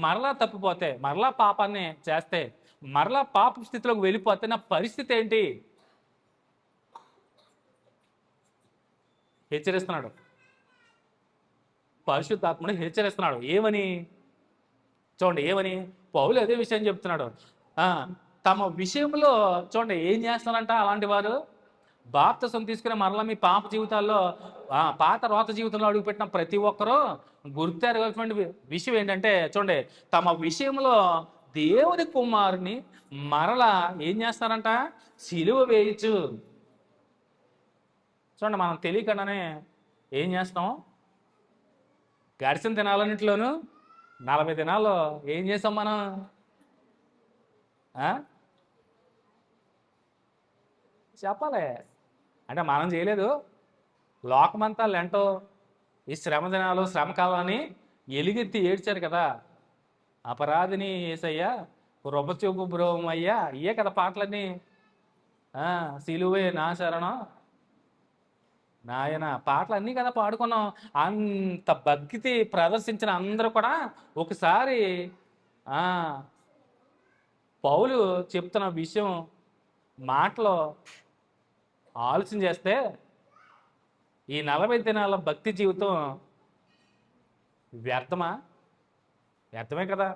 మరలా తప్పిపోతే, మరలా పాపాన్ని చేస్తే, మరలా పాప స్థితిలోకి వెళ్ళిపోతే నా పరిస్థితి ఏంటి? హెచ్చరిస్తున్నాడు పరిశుద్ధాత్ముడు, హెచ్చరిస్తున్నాడు. ఏమని చూడండి, ఏమని పౌలు అదే విషయం చెప్తున్నాడు. తమ విషయంలో చూడండి ఏం చేస్తారంట అలాంటి వారు, బాప్తిసం తీసుకుని మరలా మీ పాప జీవితాల్లో పాత రోత జీవితంలో అడుగుపెట్టిన ప్రతి ఒక్కరూ గుర్తెరగాల్సిన విషయం ఏంటంటే, చూడండి తమ విషయంలో దేవుని కుమారుని మరలా ఏం చేస్తారంట, సిలువ వేయచ్చు. చూడండి మనం తెలియకుండానే ఏం చేస్తాం, గడిచిన దినాలన్నింటిలోనూ 40 దినాల్లో ఏం చేసాం మనం, చెప్పాలి. అంటే మనం చేయలేదు, లోకమంతా లెంటో ఈ శ్రమ దినాలు శ్రమకాలాన్ని ఎలుగెత్తి ఏడ్చారు కదా. అపరాధిని యేసయ్యా, కృపచూపు బ్రోవం అయ్యా, ఇయే కదా పాటలన్నీ. సిలువే నా శరణం, నాయన పాటలు అన్నీ కదా పాడుకున్నాం. అంత భక్తి ప్రదర్శించిన అందరూ కూడా ఒకసారి ఆ పౌలు చెప్తున్న విషయం మాటలో ఆలోచన చేస్తే ఈ 40 దినాల భక్తి జీవితం వ్యర్థమా? వ్యర్థమే కదా.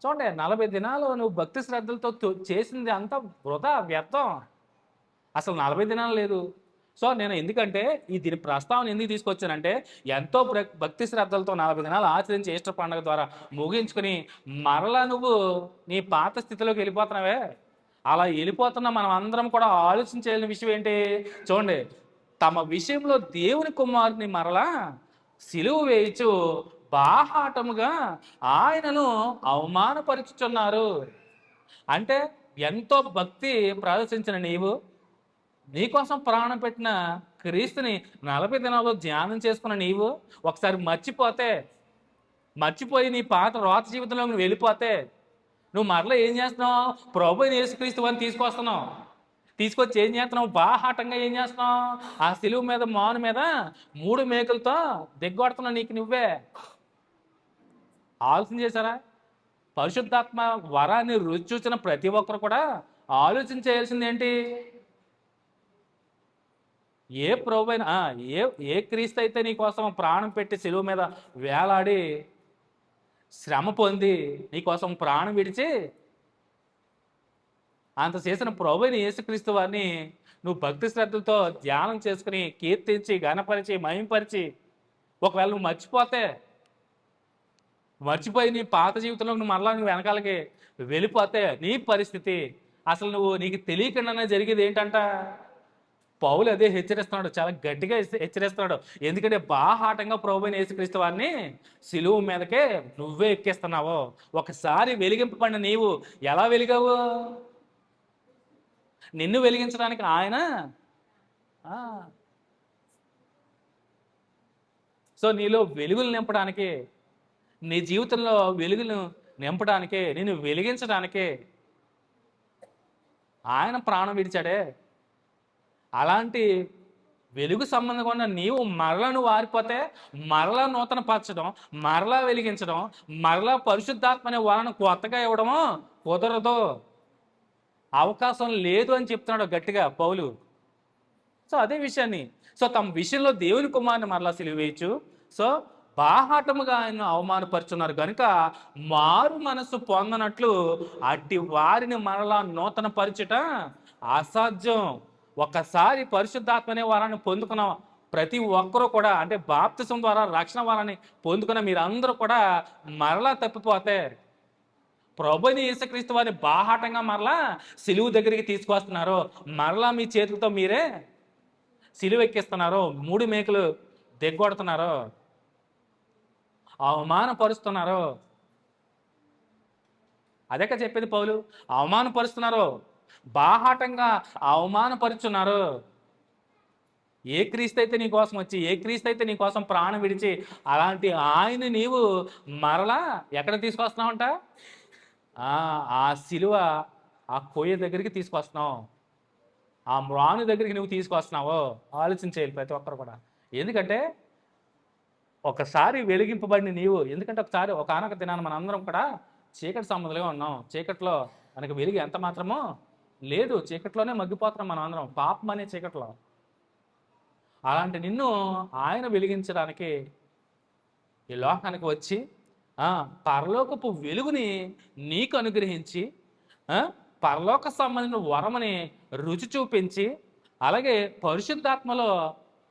చూడండి, 40 దినాలు నువ్వు భక్తి శ్రద్ధలతో చేసింది అంతా వృధా, వ్యర్థం. అసలు 40 దినాలు లేదు. సో నేను ఎందుకంటే దీని ప్రస్తావన ఎందుకు తీసుకొచ్చానంటే, ఎంతో భక్తి శ్రద్ధలతో 40 దినాలు ఆచరించి ఈస్టర్ పండుగ ద్వారా ముగించుకుని మరలా నువ్వు నీ పాత స్థితిలోకి వెళ్ళిపోతున్నావే. అలా వెళ్ళిపోతున్న మనం అందరం కూడా ఆలోచించాల్సిన విషయం ఏంటి? చూడండి, తమ విషయంలో దేవుని కుమారుని మరలా సిలువ వేయించు బాహాటముగా ఆయనను అవమానపరుచుచున్నారు. అంటే ఎంతో భక్తి ప్రదర్శించిన నీవు, నీకోసం ప్రాణం పెట్టిన క్రీస్తుని 40 దినాల్లో ధ్యానం చేసుకున్న నీవు ఒకసారి మర్చిపోయి నీ పాత రోత జీవితంలో నువ్వు వెళ్ళిపోతే నువ్వు మరలా ఏం చేస్తున్నావు? ప్రభువైన యేసుక్రీస్తు అని తీసుకొచ్చి ఏం చేస్తున్నావు? బాహాటంగా ఏం చేస్తున్నావు? ఆ సిలువ మీద మాను మీద 3 మేకులతో దిగ్గొడుతున్నావు నీకు నువ్వే. ఆలోచన చేశారా? పరిశుద్ధాత్మ వరాన్ని రుచి చూసిన ప్రతి ఒక్కరు కూడా ఆలోచన చేయాల్సింది ఏంటి? ఏ ప్రభువైన ఏ క్రీస్తు అయితే నీ కోసం ప్రాణం పెట్టి సిలువ మీద వేలాడి శ్రమ పొంది నీకోసం ప్రాణం విడిచి అంత చేసిన ప్రభువైన యేసుక్రీస్తు వారిని నువ్వు భక్తి శ్రద్ధలతో ధ్యానం చేసుకుని కీర్తించి ఘనపరిచి మహింపరిచి ఒకవేళ నువ్వు మర్చిపోయి నీ పాత జీవితంలో నువ్వు మరలా నువ్వు వెనకాలకి వెళ్ళిపోతే నీ పరిస్థితి అసలు నీకు తెలియకుండానే జరిగేది ఏంటంట? పౌలు అదే హెచ్చరిస్తున్నాడు, చాలా గట్టిగా హెచ్చరిస్తున్నాడు. ఎందుకంటే బాహాటంగా ప్రభువైన యేసుక్రీస్తు వారిని సిలువ మీదకే నువ్వే ఎక్కిస్తున్నావు. ఒకసారి వెలిగింపబడిన నీవు ఎలా వెలిగావు? నిన్ను వెలిగించడానికి ఆయన సో నీలో వెలుగులు నింపడానికి, నీ జీవితంలో వెలుగును నింపడానికి, నిన్ను వెలిగించడానికి ఆయన ప్రాణం విడిచాడే. అలాంటి వెలుగు సంబంధంగా ఉన్న నీవు మరలా నువ్వు ఆరిపోతే మరలా నూతన పరచడం, మరలా వెలిగించడం, మరలా పరిశుద్ధాత్మ అనే వలన కొత్తగా ఇవ్వడము కుదరదు, అవకాశం లేదు అని చెప్తున్నాడు గట్టిగా పౌలు. సో అదే విషయాన్ని తమ విషయంలో దేవుని కుమారుని మరలా సిలువేయచ్చు. సో బాహాటముగా ఆయన అవమానపరుచున్నారు కనుక మారు మనసు పొందనట్లు అట్టి వారిని మరలా నూతన పరచుట అసాధ్యం. ఒకసారి పరిశుద్ధాత్మనే వారాన్ని పొందుకున్న ప్రతి ఒక్కరూ కూడా, అంటే బాప్తిసం ద్వారా రక్షణ వారాన్ని పొందుకున్న మీరందరూ కూడా మరలా తప్పిపోతే ప్రభువైన యేసుక్రీస్తు వారిని బాహాటంగా మరలా సిలువు దగ్గరికి తీసుకొస్తున్నారు. మరలా మీ చేతులతో మీరే సిలువ ఎక్కిస్తున్నారు, 3 మేకులు దిగ్గొడుతున్నారు, అవమానపరుస్తున్నారు. అదేక చెప్పేది పౌలు, అవమానపరుస్తున్నారు, బాహాటంగా అవమానపరుచున్నారు. ఏ క్రీస్తు అయితే నీ కోసం వచ్చి, ఏ క్రీస్తు అయితే నీ కోసం ప్రాణం విడిచి, అలాంటి ఆయన నీవు మరలా ఎక్కడ తీసుకొస్తున్నావంట? ఆ సిలువ, ఆ కొయ్య దగ్గరికి తీసుకొస్తున్నావు, ఆ మ్రాను దగ్గరికి నువ్వు తీసుకొస్తున్నావు. ఆలోచించేయాలి ప్రతి ఒక్కరు కూడా. ఎందుకంటే ఒకసారి వెలిగింపబడిన నీవు, ఎందుకంటే ఒకనొక దినాన్ని మన అందరం కూడా చీకటి సంబంధంగా ఉన్నాం. చీకట్లో మనకు వెలుగు ఎంత మాత్రమో లేదు, చీకట్లోనే మగ్గిపోతున్నాం మనం అందరం, పాపం అనే చీకట్లో. అలాంటి నిన్ను ఆయన వెలిగించడానికి ఈ లోకానికి వచ్చి పరలోకపు వెలుగుని నీకు అనుగ్రహించి, పరలోక సంబంధించిన వరమని రుచి చూపించి, అలాగే పరిశుద్ధాత్మలో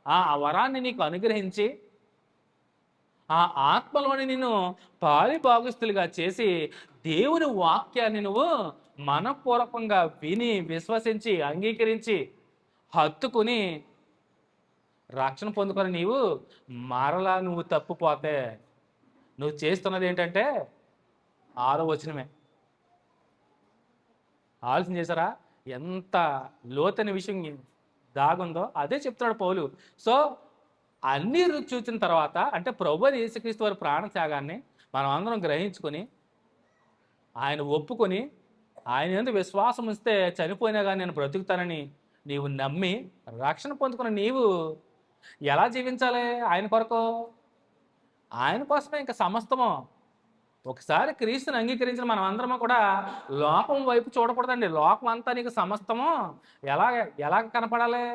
ఆ వరాన్ని నీకు అనుగ్రహించి, ఆ ఆత్మలోని నిన్ను పాలిభాగస్తులుగా చేసి దేవుని వాక్యాన్ని నువ్వు మనపూర్వకంగా విని విశ్వసించి అంగీకరించి హత్తుకుని రక్షణ పొందుకొని నీవు మరలా నువ్వు తప్పిపోతే నువ్వు చేస్తున్నది ఏంటంటే 6వ వచనమే. ఆలోచన చేశారా ఎంత లోతైన విషయం దాగుందో? అదే చెప్తున్నాడు పౌలు. సో అన్ని రుచి చూసిన తర్వాత, అంటే ప్రభువైన యేసుక్రీస్తు వారి ప్రాణత్యాగాన్ని మనం అందరం గ్రహించుకొని ఆయన ఒప్పుకొని ఆయన యందు విశ్వాసం ఉంచితే చనిపోయినా కానీ నేను బ్రతుకుతానని నీవు నమ్మి రక్షణ పొందుకున్న నీవు ఎలా జీవించాలి ఆయన కొరకు? ఆయన కోసమే ఇంకా సమస్తము. ఒకసారి క్రీస్తుని అంగీకరించిన మనం అందరము కూడా లోకం వైపు చూడకూడదండి. లోకం అంతా నీకు సమస్తము ఎలా ఎలా కనపడాలి?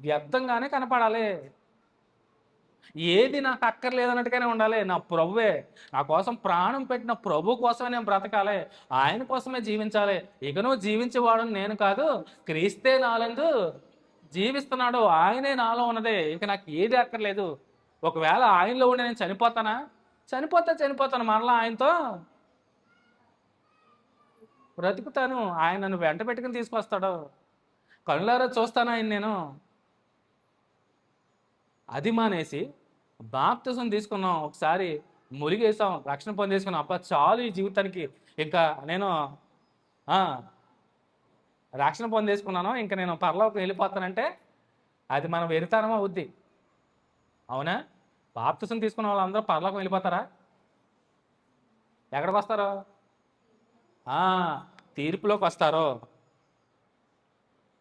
వ్యర్థంగానే కనపడాలి. ఏది నాకు అక్కర్లేదన్నట్టుగానే ఉండాలి. నా ప్రభువే, నా కోసం ప్రాణం పెట్టిన ప్రభు కోసమే నేను బ్రతకాలి, ఆయన కోసమే జీవించాలి. ఇక నువ్వు జీవించేవాడు నేను కాదు, క్రీస్తే నాలందు జీవిస్తున్నాడు, ఆయనే నాలో ఉన్నదే. ఇక నాకు ఏది అక్కర్లేదు. ఒకవేళ ఆయనలో ఉండి నేను చనిపోతానా? చనిపోతాను, మరలా ఆయనతో బ్రతుకుతాను. ఆయన నన్ను వెంట పెట్టుకుని తీసుకొస్తాడు. కళ్ళారా చూస్తాను ఆయన నేను. అది మానేసి బాప్తిజం తీసుకున్నాం, ఒకసారి ములిగేసాం, రక్షణ పొందేసుకున్నాం, అప్ప చాలు ఈ జీవితానికి, ఇంకా నేను రక్షణ పొందేసుకున్నాను, ఇంకా నేను పరలోకం వెళ్ళిపోతానంటే అది మన వెరితనం అవుద్ది. అవునా? బాప్తిజం తీసుకున్న వాళ్ళందరూ పరలోకం వెళ్ళిపోతారా? ఎక్కడికి వస్తారు? తీర్పులోకి వస్తారు.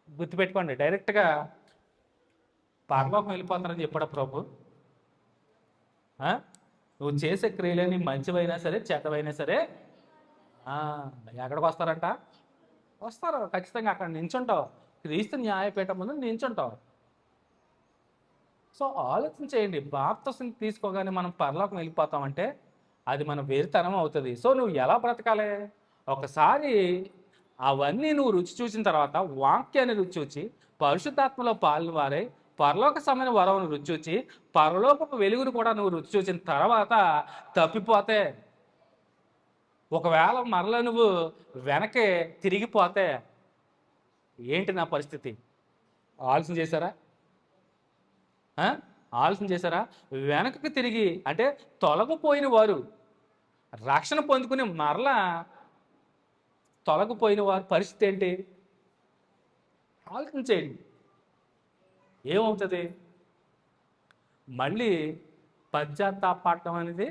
గుర్తుపెట్టుకోండి, డైరెక్ట్గా పరలోకం వెళ్ళిపోతారని చెప్పాడు ప్రభు. నువ్వు చేసే క్రియలని మంచివైనా సరే చెడ్డవైనా సరే ఎక్కడికి వస్తారంట? వస్తారు ఖచ్చితంగా. అక్కడ నించుంటావు, క్రీస్తు న్యాయపీఠం ముందు నించుంటావు. సో ఆలోచన చేయండి, బాప్తిసం తీసుకోగానే మనం పరలోకం వెళ్ళిపోతామంటే అది మన వేరుతనం అవుతుంది. సో నువ్వు ఎలా బ్రతకాలి? ఒకసారి అవన్నీ నువ్వు రుచి చూసిన తర్వాత, వాక్యాన్ని రుచి చూచి, పరిశుద్ధాత్మలో పాల్వారై, పరలోక సమయం వరవును రుచి చూచి, పరలోకపు వెలుగును కూడా నువ్వు రుచి చూసిన తర్వాత తప్పిపోతే, ఒకవేళ మరలా నువ్వు వెనకే తిరిగిపోతే ఏంటి నా పరిస్థితి? ఆలోచన చేశారా? ఆలోచన చేశారా? వెనకకి తిరిగి అంటే తొలగిపోయిన వారు, రక్షణ పొందుకుని మరలా తొలగిపోయిన వారి పరిస్థితి ఏంటి? ఆలోచన చేయండి. ఏమవుతుంది? మళ్ళీ పశ్చాత్తాపడటం అనేది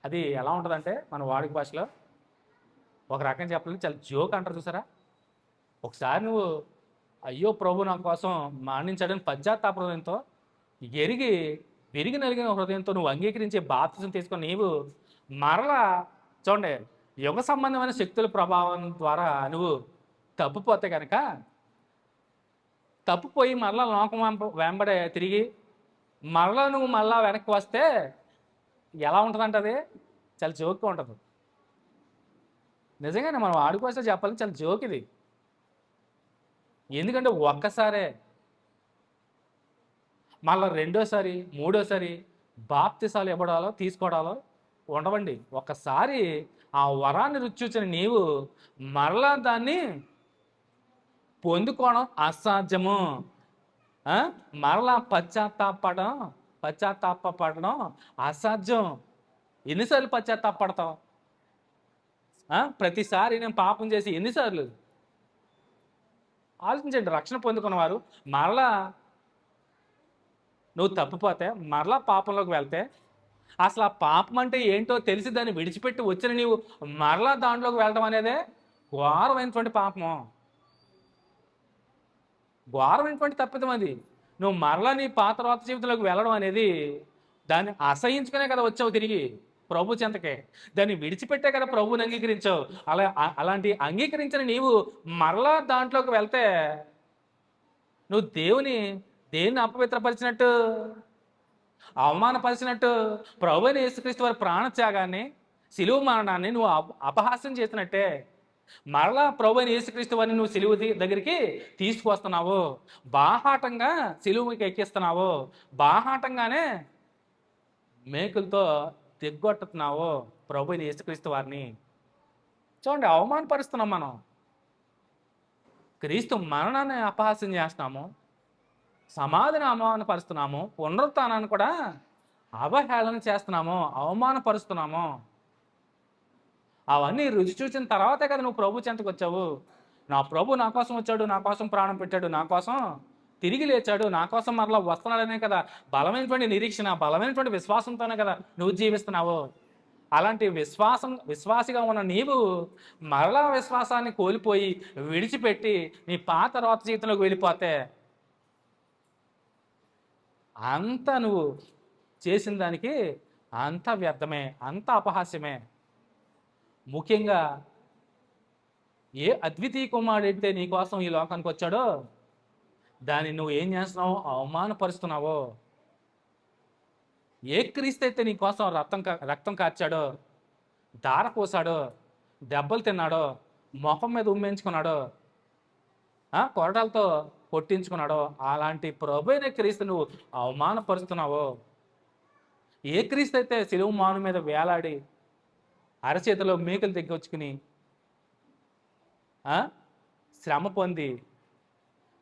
అది ఎలా ఉంటుందంటే, మన వాడుక భాషలో ఒక రకం చెప్పాలంటే చాలా జోక్ అంటారు చూసారా. ఒకసారి నువ్వు అయ్యో ప్రభు నా కోసం మరణించాడని పశ్చాత్తాప హృదయంతో, విరిగి నలిగిన హృదయంతో నువ్వు అంగీకరించే బాప్తిజం తీసుకొని నీవు మరలా చూడండి, యుగ సంబంధమైన శక్తుల ప్రభావం ద్వారా నువ్వు తప్పిపోతే కనుక, తప్పిపోయి మరలా లోకం వెంబడే తిరిగి మరలా నువ్వు మళ్ళా వెనక్కి వస్తే ఎలా ఉంటుందంటే అది చాలా జోక్గా ఉంటుంది. నిజంగానే మనం ఆడుకోసం చెప్పాలని చాలా జోక్ ఇది. ఎందుకంటే ఒక్కసారే మళ్ళీ రెండోసారి మూడోసారి బాప్తిసాలు ఇవ్వడాలో తీసుకోవడాలో ఉండవండి. ఒక్కసారి ఆ వరాన్ని రుచి చూసిన నీవు మరలా దాన్ని పొందుకోవడం అసాధ్యము. మరలా పశ్చాత్తాపడడం అసాధ్యం. ఎన్నిసార్లు పశ్చాత్తాపడతావు? ప్రతిసారి నేను పాపం చేసి ఎన్నిసార్లు? ఆలోచించండి. రక్షణ పొందుకున్నవారు మరలా నువ్వు తప్పిపోతే, మరలా పాపంలోకి వెళ్తే, అసలు ఆ పాపం అంటే ఏంటో తెలిసి దాన్ని విడిచిపెట్టి వచ్చిన నీవు మరలా దాంట్లోకి వెళ్ళడం అనేదే ఘోరమైనటువంటి పాపము, ఘోరమైనటువంటి తప్పిదం అది. నువ్వు మరలా నీ తర్వాత జీవితంలోకి వెళ్ళడం అనేది, దాన్ని అసహించుకునే కదా వచ్చావు తిరిగి ప్రభు చెంతకే, దాన్ని విడిచిపెట్టే కదా ప్రభువుని అంగీకరించావు. అలాంటి అంగీకరించిన నీవు మరలా దాంట్లోకి వెళ్తే నువ్వు దేన్ని అపవిత్రపరిచినట్టు, అవమానపరిచినట్టు, ప్రభువైన యేసుక్రీస్తు వారి ప్రాణత్యాగాన్ని, సిలువ మరణాన్ని నువ్వు అపహాస్యం చేసినట్టే. మరలా ప్రభువైన యేసుక్రీస్తు వారిని నువ్వు సిలువ దగ్గరికి తీసుకువస్తున్నావు, బాహాటంగా సిలువకి ఎక్కిస్తున్నావు, బాహాటంగానే మేకులతో దిగ్గొట్టుతున్నావు ప్రభువైన యేసుక్రీస్తు వారిని. చూడండి, అవమానపరుస్తున్నాం మనం. క్రీస్తు మరణాన్ని అపహాస్యం చేస్తున్నాము, సమాధిని అవమానపరుస్తున్నాము, పునరుత్థానాన్ని కూడా అవహేళన చేస్తున్నాము, అవమానపరుస్తున్నాము. అవన్నీ రుచి చూసిన తర్వాతే కదా నువ్వు ప్రభు చెంతకు వచ్చావు. నా ప్రభు నా కోసం వచ్చాడు, నా కోసం ప్రాణం పెట్టాడు, నా కోసం తిరిగి లేచాడు, నా కోసం మరలా వస్తున్నాడనే కదా బలమైనటువంటి నిరీక్షణ, బలమైనటువంటి విశ్వాసంతోనే కదా నువ్వు జీవిస్తున్నావు. అలాంటి విశ్వాసిగా ఉన్న నీవు మరలా విశ్వాసాన్ని కోల్పోయి విడిచిపెట్టి నీ పాత రోత జీవితంలోకి వెళ్ళిపోతే అంత నువ్వు చేసిన దానికి అంత వ్యర్థమే, అంత అపహాస్యమే. ముఖ్యంగా ఏ అద్వితీయ కుమారుడైతే నీ కోసం ఈ లోకానికి వచ్చాడో దాన్ని నువ్వు ఏం చేస్తున్నావు? అవమానపరుస్తున్నావో. ఏ క్రీస్తు అయితే నీ కోసం రక్తం కార్చాడో, దార పోసాడో, దెబ్బలు తిన్నాడో, ముఖం మీద ఉమ్మేయించుకున్నాడో, కొరడాలతో కొట్టించుకున్నాడో, అలాంటి ప్రభు అయిన క్రీస్తు నువ్వు అవమానపరుస్తున్నావో. ఏ క్రీస్తు అయితే సిలువ మాను మీద వేలాడి అరచేతిలో మేకలు తెగ్గొచ్చుకుని శ్రమ పొంది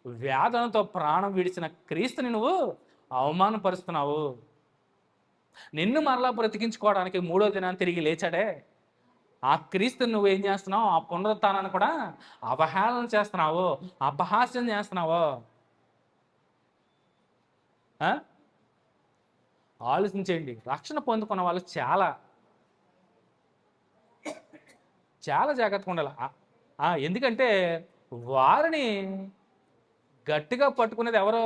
వేదనతో ప్రాణం విడిచిన క్రీస్తుని నువ్వు అవమానపరుస్తున్నావు. నిన్ను మరలా బ్రతికించుకోవడానికి 3వ దినాన్ని తిరిగి లేచాడే ఆ క్రీస్తుని నువ్వేం చేస్తున్నావు? ఆ పునరుత్థానాన్ని కూడా అవహేళన చేస్తున్నావు, అపహాస్యం చేస్తున్నావు. ఆలోచించేయండి. రక్షణ పొందుకున్న వాళ్ళు చాలా చాలా జాగ్రత్తగా ఉండాలి. ఎందుకంటే వారిని గట్టిగా పట్టుకునేది ఎవరు?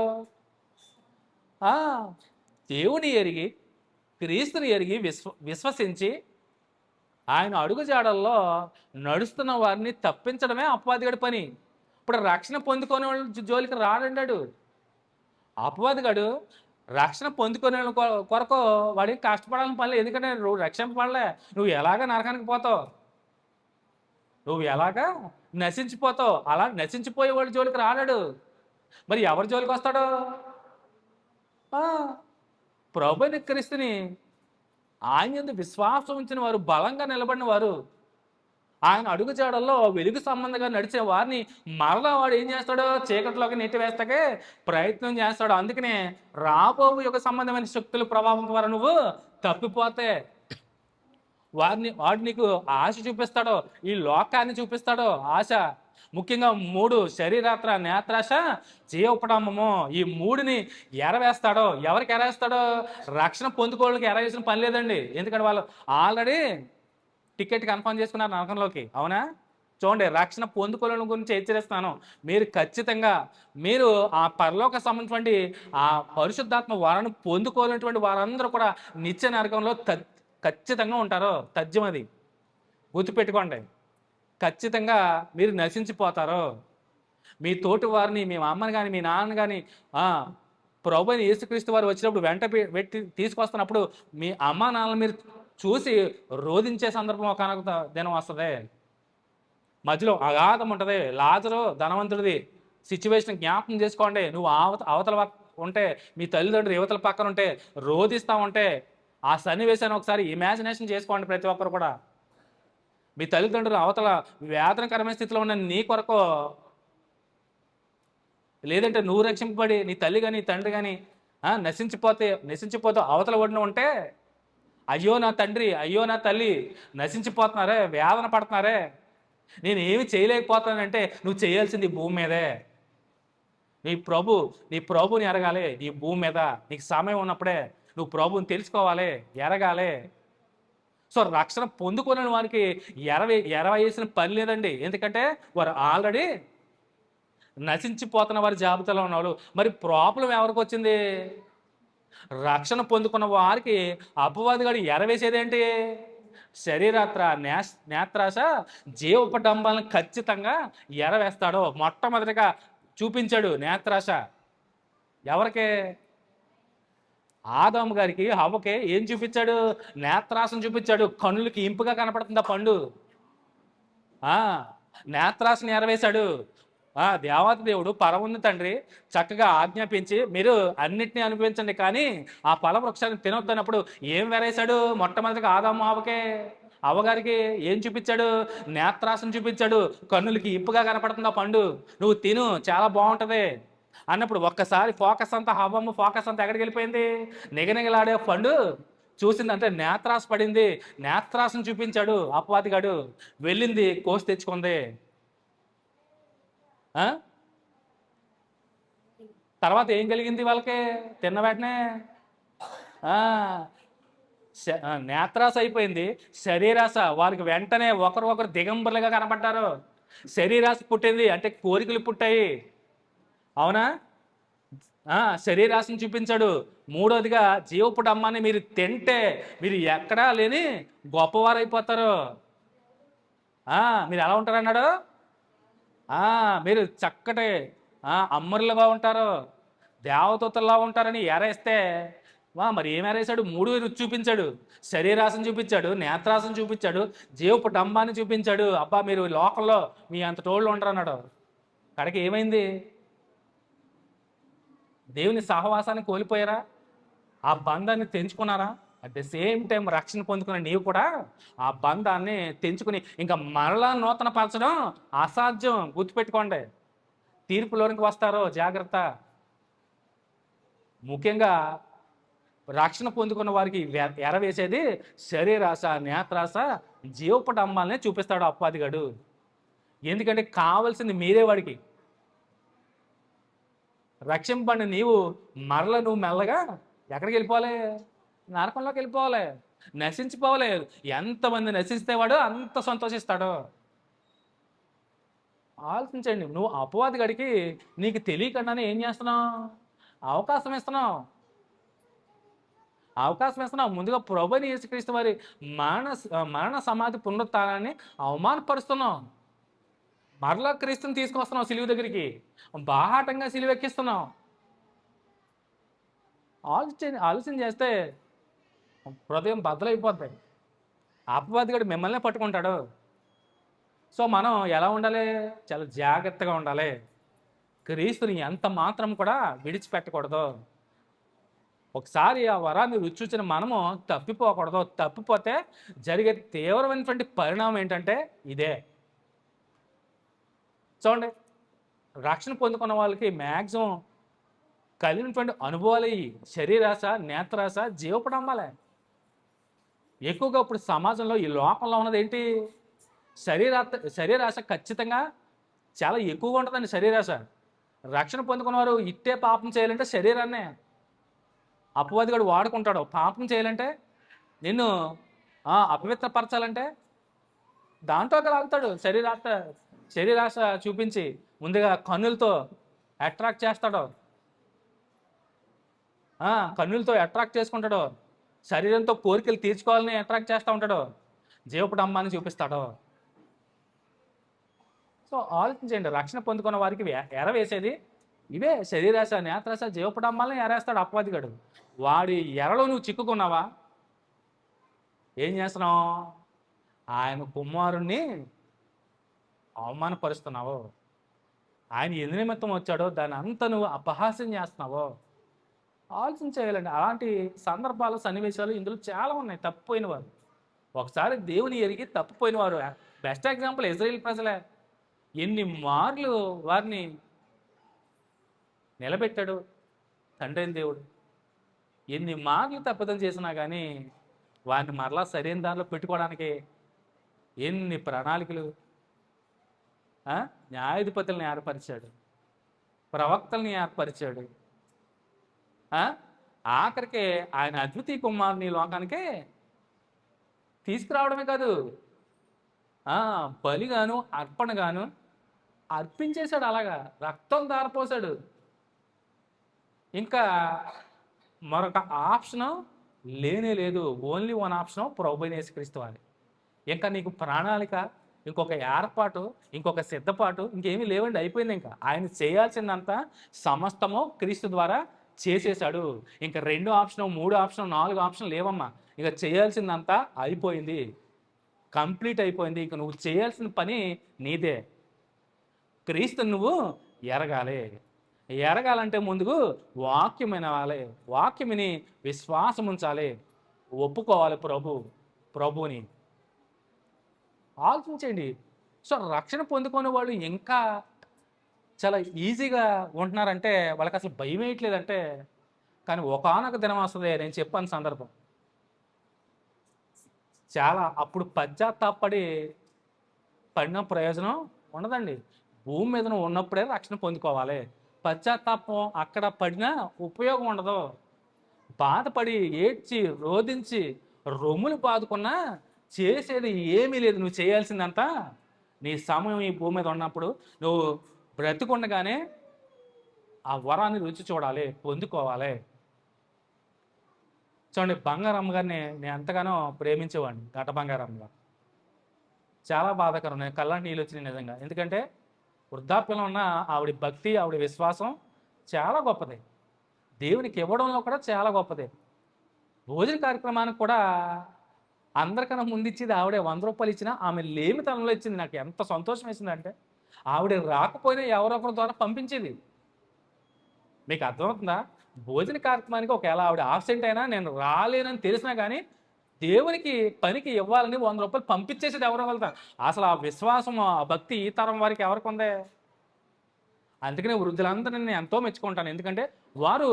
దేవుని ఎరిగి క్రీస్తుని ఎరిగి విశ్వసించి ఆయన అడుగుజాడల్లో నడుస్తున్న వారిని తప్పించడమే అపవాదిగాడి పని. ఇప్పుడు రక్షణ పొందుకునే వాళ్ళు జోలికి రాడండాడు అపవాదిగాడు. రక్షణ పొందుకునే కొరకు వాడికి కష్టపడాలని పని లేదు. ఎందుకంటే నువ్వు రక్షింపబడలే, నువ్వు ఎలాగ నరకానికి పోతావు, నువ్వు ఎలాగా నశించిపోతావు. అలా నశించిపోయే వాడి జోలికి రాడాడు. మరి ఎవరి జోలికి వస్తాడు? ప్రభుని క్రీస్తుని ఆయన యందు విశ్వాసం ఉంచిన వారు, బలంగా నిలబడిన వారు, ఆయన అడుగుజాడల్లో వెలుగు సంబంధంగా నడిచే వారిని మరలా వాడు ఏం చేస్తాడో? చీకటిలోకి నెట్టివేస్తాకే ప్రయత్నం చేస్తాడు. అందుకనే రాబోవు యుగ సంబంధమైన శక్తుల ప్రభావం ద్వారా నువ్వు తప్పిపోతే వాడు నీకు ఆశ చూపిస్తాడో, ఈ లోకాన్ని చూపిస్తాడో ఆశ. ముఖ్యంగా 3 శరీరాత్ర, నేత్రాశ, జీవపడమము, ఈ 3ని ఎరవేస్తాడో. ఎవరికి ఎరవేస్తాడో? రక్షణ పొందుకోవడానికి ఎరవేసిన పని లేదండి. ఎందుకంటే వాళ్ళు ఆల్రెడీ టికెట్ కన్ఫర్మ్ చేసుకున్నారు నరకంలోకి. అవునా? చూడండి, రక్షణ పొందుకోవడం గురించి హెచ్చరిస్తాను. మీరు ఖచ్చితంగా మీరు ఆ పరలోక సంబంధించినటువంటి ఆ పరిశుద్ధాత్మ వరాన్ని పొందుకోలేనటువంటి వారందరూ కూడా నిత్య నరకంలో ఖచ్చితంగా ఉంటారు. తథ్యం అది గుర్తుపెట్టుకోండి. ఖచ్చితంగా మీరు నశించిపోతారు. మీ తోటి వారిని, మీ అమ్మని కానీ, మీ నాన్నని కానీ ప్రభువైన యేసుక్రీస్తు వారు వచ్చినప్పుడు వెంట పెట్టి తీసుకొస్తున్నప్పుడు మీ అమ్మ నాన్నలు మీరు చూసి రోధించే సందర్భం ఒకనొక దినం వస్తుంది. మధ్యలో అగాధం ఉంటుంది. లాజరు ధనవంతుడిది సిచ్యువేషన్ జ్ఞాపకం చేసుకోండి. నువ్వు అవతల ఉంటే, మీ తల్లిదండ్రులు యువతల పక్కన ఉంటే, రోధిస్తూ ఉంటే ఆ సన్నివేశాన్ని ఒకసారి ఇమాజినేషన్ చేసుకోండి. ప్రతి ఒక్కరు కూడా మీ తల్లిదండ్రులు అవతల వేదనకరమైన స్థితిలో ఉన్న నీ కొరకు, లేదంటే నువ్వు రక్షింపబడి నీ తల్లి కానీ తండ్రి కానీ నశించిపోతూ అవతల ఒడిన ఉంటే, అయ్యో నా తండ్రి, అయ్యో నా తల్లి నశించిపోతున్నారే, వేదన పడుతున్నారే, నేను ఏమి చేయలేకపోతానంటే నువ్వు చేయాల్సింది భూమి మీదే. నీ ప్రభుని ఎరగాలి. నీ భూమి మీద నీకు సమయం ఉన్నప్పుడే నువ్వు ప్రభుని తెలుసుకోవాలి, ఎరగాలి. సో రక్షణ పొందుకునే వారికి ఎరవేసిన పని లేదండి. ఎందుకంటే వారు ఆల్రెడీ నశించిపోతున్న వారి జాబితాలో ఉన్నవాళ్ళు. మరి ప్రాబ్లం ఎవరికి వచ్చింది? రక్షణ పొందుకున్న వారికి అపవాదిగాడు ఎరవేసేదేంటి? శరీరాత్ర, నేత్రాశ, జీవపడంబాలను ఖచ్చితంగా ఎరవేస్తాడు. మొట్టమొదటిగా చూపించాడు నేత్రాశ. ఎవరికి? ఆదాము గారికి, హవ్వకి ఏం చూపించాడు? నేత్రాశను చూపించాడు. కన్నులకి ఇంపుగా కనపడుతుంది ఆ పండు. నేత్రాశని ఎరవేశాడు. దేవాతి దేవుడు పరమున్న తండ్రి చక్కగా ఆజ్ఞాపించి మీరు అన్నిటినీ అనుభవించండి, కానీ ఆ ఫల వృక్షాన్ని తినొద్దన్నప్పుడు ఏం వెరేశాడు? మొట్టమొదటిగా ఆదాము హవ్వకే, అవ్వగారికి ఏం చూపించాడు? నేత్రాశను చూపించాడు. కన్నులకి ఇంపుగా కనపడుతుంది ఆ పండు, నువ్వు తిను, చాలా బాగుంటుంది అన్నప్పుడు ఒక్కసారి ఫోకస్ అంతా, హవ్వమ్మ ఫోకస్ అంతా ఎక్కడికి వెళ్ళిపోయింది? నిగనిగలాడే పండు చూసింది. అంటే నేత్రాశ పడింది. నేత్రాశను చూపించాడు అపవాదిగాడు. వెళ్ళింది, కోసి తెచ్చుకుంది. తర్వాత ఏం కలిగింది వాళ్ళకి? తిన్న వెంటనే నేత్రాస అయిపోయింది, శరీరాస. వాళ్ళకి వెంటనే ఒకరు దిగంబరులుగా కనబడ్డారు. శరీరాస పుట్టింది అంటే కోరికలు పుట్టాయి, అవునా? శరీరాశను చూపించాడు. మూడోదిగా జీవపు డమ్మాన్ని మీరు తింటే మీరు ఎక్కడా లేని గొప్పవారైపోతారు. మీరు ఎలా ఉంటారు అన్నాడు? మీరు చక్కటి అమ్మరులుగా ఉంటారు, దేవదూతల్లా ఉంటారని ఎరేస్తే మరి ఏం ఎరేసాడు? మూడు రుచి చూపించాడు. శరీరాశను చూపించాడు, నేత్రాశను చూపించాడు, జీవపు డంబాన్ని చూపించాడు. అబ్బా మీరు లోకంలో మీ అంత టోళ్ళు ఉండరు అన్నాడు. కడకి ఏమైంది? దేవుని సహవాసాన్ని కోల్పోయారా? ఆ బంధాన్ని తెంచుకున్నారా? అట్ ద సేమ్ టైం రక్షణ పొందుకున్న నీవు కూడా ఆ బంధాన్ని తెంచుకుని ఇంకా మరలా నూతన పరచడం అసాధ్యం. గుర్తుపెట్టుకోండి, తీర్పులోనికి వస్తారో జాగ్రత్త. ముఖ్యంగా రక్షణ పొందుకున్న వారికి ఎరవేసేది శరీరాశ, నేత్రాశ, జీవపు డంబాలనే చూపిస్తాడు అప్పాదిగాడు. ఎందుకంటే కావాల్సింది మీరే వాడికి. రక్షింపండి నీవు మరల నువ్వు మెల్లగా ఎక్కడికి వెళ్ళిపోవాలి? నరకంలోకి వెళ్ళిపోవాలి, నశించిపోవాలి. ఎంతమంది నశిస్తే వాడు అంత సంతోషిస్తాడు. ఆలోచించండి, నువ్వు అపవాది గడికి నీకు తెలియకుండానే ఏం చేస్తున్నావు? అవకాశం ఇస్తున్నావు. ముందుగా ప్రభుని యేసుక్రీస్తు వారి మరణ సమాధి పునరుత్థానాన్ని అవమానపరుస్తున్నావు. మరలా క్రీస్తుని తీసుకొస్తున్నావు సిలువ దగ్గరికి, బాహాటంగా సిలువ ఎక్కిస్తున్నావు. ఆలోచన చేస్తే హృదయం బద్దలైపోతాయి. అపవాదిగాడు మిమ్మల్నే పట్టుకుంటాడు. సో మనం ఎలా ఉండాలి? చాలా జాగ్రత్తగా ఉండాలి. క్రీస్తుని ఎంత మాత్రం కూడా విడిచిపెట్టకూడదు. ఒకసారి ఆ వరాన్ని రుచి చూసిన మనము తప్పిపోకూడదు. తప్పిపోతే జరిగే తీవ్రమైనటువంటి పరిణామం ఏంటంటే ఇదే. చూడండి, రక్షణ పొందుకున్న వాళ్ళకి మ్యాక్సిమం కలిగినటువంటి అనుభవాలు ఈ శరీరాశ, నేత్రాశ, జీవపడంబాలే ఎక్కువగా. ఇప్పుడు సమాజంలో ఈ లోకంలో ఉన్నది ఏంటి? శరీరాశ ఖచ్చితంగా చాలా ఎక్కువగా ఉంటుందండి. శరీరాశ. రక్షణ పొందుకున్నవారు ఇట్టే పాపం చేయాలంటే శరీరాన్నే అపవాదిగాడు వాడుకుంటాడు. పాపం చేయాలంటే, నిన్ను అపవిత్రపరచాలంటే దాంట్లో లాగుతాడు. శరీరాశ చూపించి ముందుగా కన్నులతో అట్రాక్ట్ చేస్తాడు. కన్నులతో అట్రాక్ట్ చేసుకుంటాడు. శరీరంతో కోరికలు తీర్చుకోవాలని అట్రాక్ట్ చేస్తూ ఉంటాడు. జీవపు అమ్మాని చూపిస్తాడు. సో ఆలోచించండి, రక్షణ పొందుకున్న వారికి ఎరవేసేది ఇవే. శరీరాశ, నేత్రాశ, జీవపు అమ్మాలని ఎరేస్తాడు అపవాదిగాడు. వాడి ఎరలో నువ్వు చిక్కుకున్నావా? ఏం చేస్తున్నావు? ఆయన కుమారుణ్ణి అవమానపరుస్తున్నావు. ఆయన ఎందు నిమిత్తం వచ్చాడో దాన్ని అంతా నువ్వు అపహాస్యం చేస్తున్నావు. ఆలోచించేయాలండి. అలాంటి సందర్భాలు, సన్నివేశాలు ఇందులో చాలా ఉన్నాయి. తప్పిపోయిన వారు, ఒకసారి దేవుని ఎరిగి తప్పిపోయిన వారు. బెస్ట్ ఎగ్జాంపుల్ ఇజ్రాయేల్ ప్రజలే. ఎన్ని మార్లు వారిని నిలబెట్టాడు తండ్రి దేవుడు. ఎన్ని మార్లు తప్పిదం చేసినా కానీ వారిని మరలా సరైన దారిలో పెట్టుకోవడానికి ఎన్ని ప్రణాళికలు. న్యాయాధిపతులను ఏర్పరిచాడు, ప్రవక్తల్ని ఏర్పరిచాడు. ఆఖరికి ఆయన అద్వితీయ కుమారుని లోకానికే తీసుకురావడమే కాదు, బలిగాను అర్పణగాను అర్పించేశాడు. అలాగా రక్తం దారపోసాడు. ఇంకా మరొక ఆప్షను లేనే లేదు. ఓన్లీ వన్ ఆప్షను ప్రభువైన యేసుక్రీస్తు వారి. ఇంకా నీకు ప్రణాళిక, ఇంకొక ఏర్పాటు, ఇంకొక సిద్ధపాటు ఇంకేమీ లేవండి. అయిపోయింది. ఇంకా ఆయన చేయాల్సిందంతా సమస్తము క్రీస్తు ద్వారా చేసేశాడు. ఇంకా 2 ఆప్షన్, 3 ఆప్షన్, 4 ఆప్షన్ లేవమ్మా. ఇక చేయాల్సిందంతా అయిపోయింది, కంప్లీట్ అయిపోయింది. ఇక నువ్వు చేయాల్సిన పని నీదే. క్రీస్తుని నువ్వు ఎరగాలంటే ముందుకు వాక్యం వినాలి, వాక్యమిని విశ్వాసం ఉంచాలి, ఒప్పుకోవాలి ప్రభుని. ఆలోచించండి. సో రక్షణ పొందుకునే వాళ్ళు ఇంకా చాలా ఈజీగా ఉంటున్నారంటే వాళ్ళకి అసలు భయం వేయట్లేదంటే, కానీ ఒకానొక దినం వస్తుంది, నేను చెప్పాను సందర్భం, చాలా అప్పుడు పడిన ప్రయోజనం ఉండదండి. భూమి మీద ఉన్నప్పుడే రక్షణ పొందుకోవాలి. పశ్చాత్తాపం అక్కడ పడినా ఉపయోగం ఉండదు. బాధపడి ఏడ్చి రోధించి రొమ్ములు బాదుకున్నా చేసేది ఏమీ లేదు. నువ్వు చేయాల్సిందంతా నీ సమయం ఈ భూమి మీద ఉన్నప్పుడు నువ్వు బ్రతికుండగానే ఆ వరాన్ని రుచి చూడాలి, పొందుకోవాలి. చూడండి, బంగారమ్మ గారిని నేను ఎంతగానో ప్రేమించేవాడిని. ఘట బంగారమ్మ గారు చాలా బాధాకరం. నేను కళ్ళ నీళ్ళు వచ్చినాయి నిజంగా. ఎందుకంటే వృద్ధాప్యంలో ఉన్న ఆవిడ భక్తి, ఆవిడ విశ్వాసం చాలా గొప్పది. దేవునికి ఇవ్వడంలో కూడా చాలా గొప్పది. భోజన కార్యక్రమానికి కూడా అందరికన్నా ముందు ఇచ్చేది ఆవిడే. 100 రూపాయలు ఇచ్చినా ఆమె లేమితనంలో ఇచ్చింది. నాకు ఎంత సంతోషం వేసిందంటే ఆవిడ రాకపోయినా ఎవరో ఒకరి ద్వారా పంపించేది. మీకు అర్థమవుతుందా? భోజన కార్యక్రమానికి ఒకవేళ ఆవిడ ఆబ్సెంట్ అయినా నేను రాలేనని తెలిసినా కానీ దేవునికి పనికి ఇవ్వాలని 100 రూపాయలు పంపించేసేది ఎవరో వెళ్తారు. అసలు ఆ విశ్వాసం, ఆ భక్తి ఈ తరం వారికి ఎవరికి ఉంది? అందుకనే వృద్ధులందరినీ నేను ఎంతో మెచ్చుకుంటాను. ఎందుకంటే వారు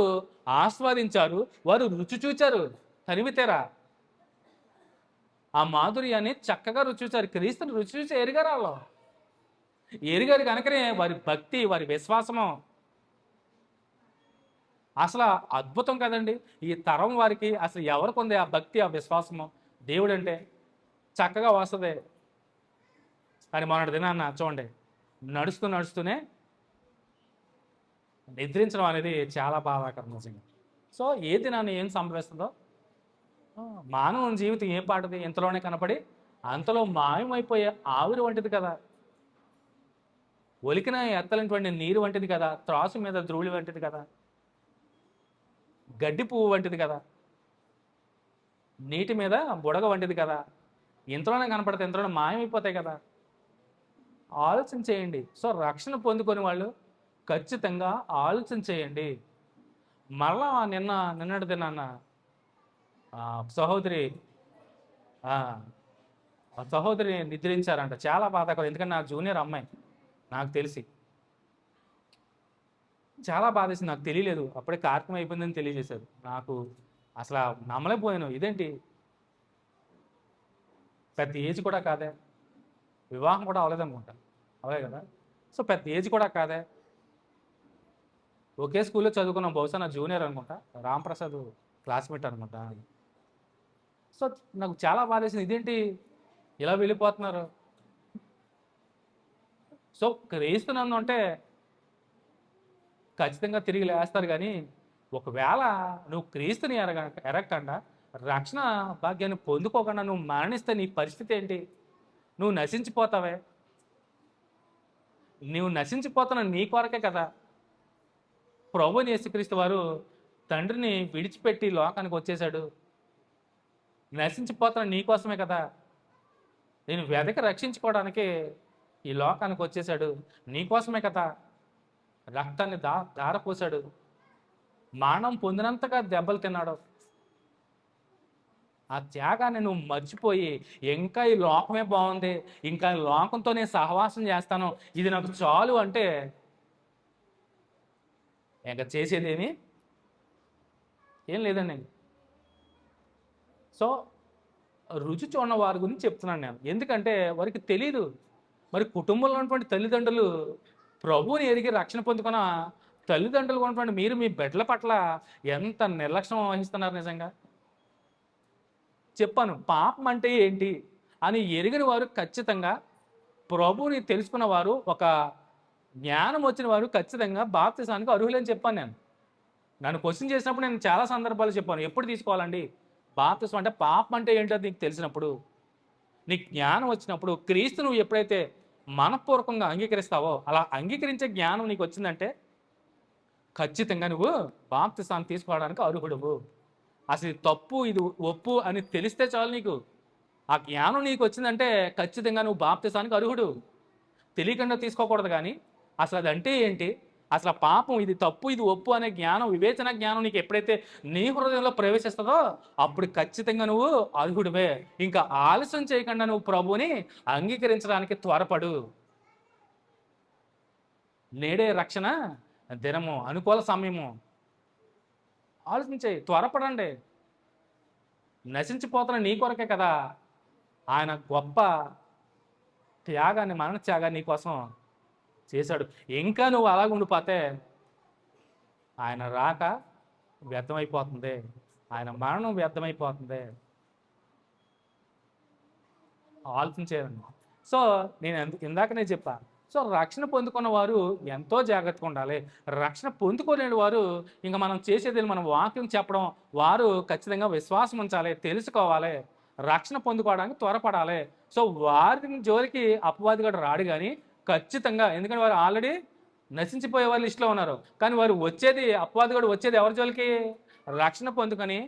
ఆస్వాదించారు, వారు రుచి చూచారు, తరిమితేరా ఆ మాధుర్యాన్ని చక్కగా రుచి చూచారు. క్రీస్తుని రుచి చూసి ఎరిగారు. వాళ్ళు ఎరిగారు కనుకనే వారి భక్తి, వారి విశ్వాసము అసలు అద్భుతం కదండి. ఈ తరం వారికి అసలు ఎవరికి ఉంది ఆ భక్తి, ఆ విశ్వాసము? దేవుడు అంటే చక్కగా వస్తుంది. అని మొన్నటి దినాన్న చూడండి, నడుస్తూనే నిద్రించడం అనేది చాలా బాధాకరం నిజంగా. సో ఏ దినాన్ని ఏం సంభవిస్తుందో, మానవుని జీవితం ఏం పాటది? ఇంతలోనే కనపడి అంతలో మాయమైపోయే ఆవిరి వంటిది కదా, ఒలికిన ఎత్తలైనటువంటి నీరు వంటిది కదా, త్రాసు మీద ధూళి వంటిది కదా, గడ్డి పువ్వు వంటిది కదా, నీటి మీద బుడగ వంటిది కదా. ఇంతలోనే కనపడితే ఇంతలోనే మాయమైపోతాయి కదా. ఆలోచన చేయండి. సో రక్షణ పొందుకొని వాళ్ళు ఖచ్చితంగా ఆలోచన చేయండి. మరలా నిన్నటి దినాన్న సహోదరి నిద్రించారంట. చాలా బాధాకరం. ఎందుకంటే నా జూనియర్ అమ్మాయి, నాకు తెలిసి చాలా బాధేసింది. నాకు తెలియలేదు, అప్పుడే కార్యక్రమం అయిపోయిందని తెలియజేశారు. నాకు అసలు నమ్మలేకపోయాను. ఇదేంటి, పెద్ద ఏజ్ కూడా కాదే, వివాహం కూడా అవ్వలేదనుకుంటా, అవే కదా. సో పెద్ద ఏజ్ కూడా కాదే, ఒకే స్కూల్లో చదువుకున్నాం. బహుశా నా జూనియర్ అనుకుంటా, రాంప్రసాద్ క్లాస్మేట్ అనుకుంటా. సో నాకు చాలా బాధేసింది. ఇదేంటి ఇలా వెళ్ళిపోతున్నారు? సో క్రీస్తునందు అంటే ఖచ్చితంగా తిరిగి లేస్తారు. కానీ ఒకవేళ నువ్వు క్రీస్తుని ఎరగకుండా రక్షణ భాగ్యాన్ని పొందుకోకుండా నువ్వు మరణిస్తే నీ పరిస్థితి ఏంటి? నువ్వు నశించిపోతావే. నువ్వు నశించిపోతున్న నీ కొరకే కదా ప్రభువుని యేసుక్రీస్తు వారు తండ్రిని విడిచిపెట్టి లోకానికి వచ్చేశాడు. నశించిపోతున్న నీ కోసమే కదా. నేను వెదకి రక్షించుకోవడానికి ఈ లోకానికి వచ్చేశాడు. నీ కోసమే కదా రక్తాన్ని ధారపోసాడు. మరణం పొందినంతగా దెబ్బలు తిన్నాడు. ఆ త్యాగాన్ని నువ్వు మర్చిపోయి ఇంకా ఈ లోకమే బాగుంది, ఇంకా ఈ లోకంతో నేను సహవాసం చేస్తాను, ఇది నాకు చాలు అంటే ఇంకా చేసేదేమి ఏం లేదండి. సో రుచి చూడని వారి గురించి చెప్తున్నాను నేను. ఎందుకంటే వారికి తెలీదు. మరి కుటుంబంలో ఉన్నటువంటి తల్లిదండ్రులు ప్రభువుని ఎరిగి రక్షణ పొందుకున్న తల్లిదండ్రులు ఉన్నటువంటి మీరు మీ బిడ్డల పట్ల ఎంత నిర్లక్ష్యం వహిస్తున్నారు నిజంగా. చెప్పాను, పాపం అంటే ఏంటి అని ఎరిగిన వారు ఖచ్చితంగా, ప్రభువుని తెలుసుకున్న వారు, ఒక జ్ఞానం వచ్చిన వారు ఖచ్చితంగా బాప్తిసానికి అర్హులని చెప్పాను నేను. నన్ను క్వశ్చన్ చేసినప్పుడు నేను చాలా సందర్భాలు చెప్పాను. ఎప్పుడు తీసుకోవాలండి బాప్తిసం అంటే? పాపం అంటే ఏంటో నీకు తెలిసినప్పుడు, నీకు జ్ఞానం వచ్చినప్పుడు, క్రీస్తు నువ్వు ఎప్పుడైతే మనపూర్వకంగా అంగీకరిస్తావో, అలా అంగీకరించే జ్ఞానం నీకు వచ్చిందంటే ఖచ్చితంగా నువ్వు బాప్తిసాన్ని తీసుకోవడానికి అర్హుడువు. అసలు తప్పు ఇది ఒప్పు అని తెలిస్తే చాలు నీకు. ఆ జ్ఞానం నీకు వచ్చిందంటే ఖచ్చితంగా నువ్వు బాప్తిసానికి అర్హుడు. తెలియకుండా తీసుకోకూడదు. కానీ అసలు అది అంటే ఏంటి, అసలు పాపం ఇది తప్పు ఇది ఒప్పు అనే జ్ఞానం, వివేచన జ్ఞానం నీకు ఎప్పుడైతే నీ హృదయంలో ప్రవేశిస్తుందో అప్పుడు ఖచ్చితంగా నువ్వు అర్హుడివే. ఇంకా ఆలస్యం చేయకుండా నువ్వు ప్రభువుని అంగీకరించడానికి త్వరపడు. నేడే రక్షణ దినము, అనుకూల సమయము. ఆలోచించే, త్వరపడండి. నశించిపోతున్న నీ కొరకే కదా ఆయన గొప్ప త్యాగాన్ని, మరణ త్యాగాన్ని నీ కోసం చేశాడు. ఇంకా నువ్వు అలాగ ఉండిపోతే ఆయన రాక వ్యర్థమైపోతుంది, ఆయన మరణం వ్యర్థమైపోతుంది. ఆలోచించేయాలండి. సో నేను ఇందాకనే చెప్పా. సో రక్షణ పొందుకున్న వారు ఎంతో జాగ్రత్తగా ఉండాలి. రక్షణ పొందుకోలేని వారు ఇంక మనం చేసేది మనం వాక్యం చెప్పడం, వారు ఖచ్చితంగా విశ్వాసం ఉంచాలి, తెలుసుకోవాలి, రక్షణ పొందుకోవడానికి త్వరపడాలి. సో వారిని జోలికి అపవాదిగాడు రాడు కానీ ఖచ్చితంగా, ఎందుకంటే వారు ఆల్రెడీ నశించిపోయే వాళ్ళ లిస్టులో ఉన్నారు. కానీ వారు వచ్చేది, అపవాదిగాడు వచ్చేది ఎవరి జోలికి? రక్షణ పొందుకొని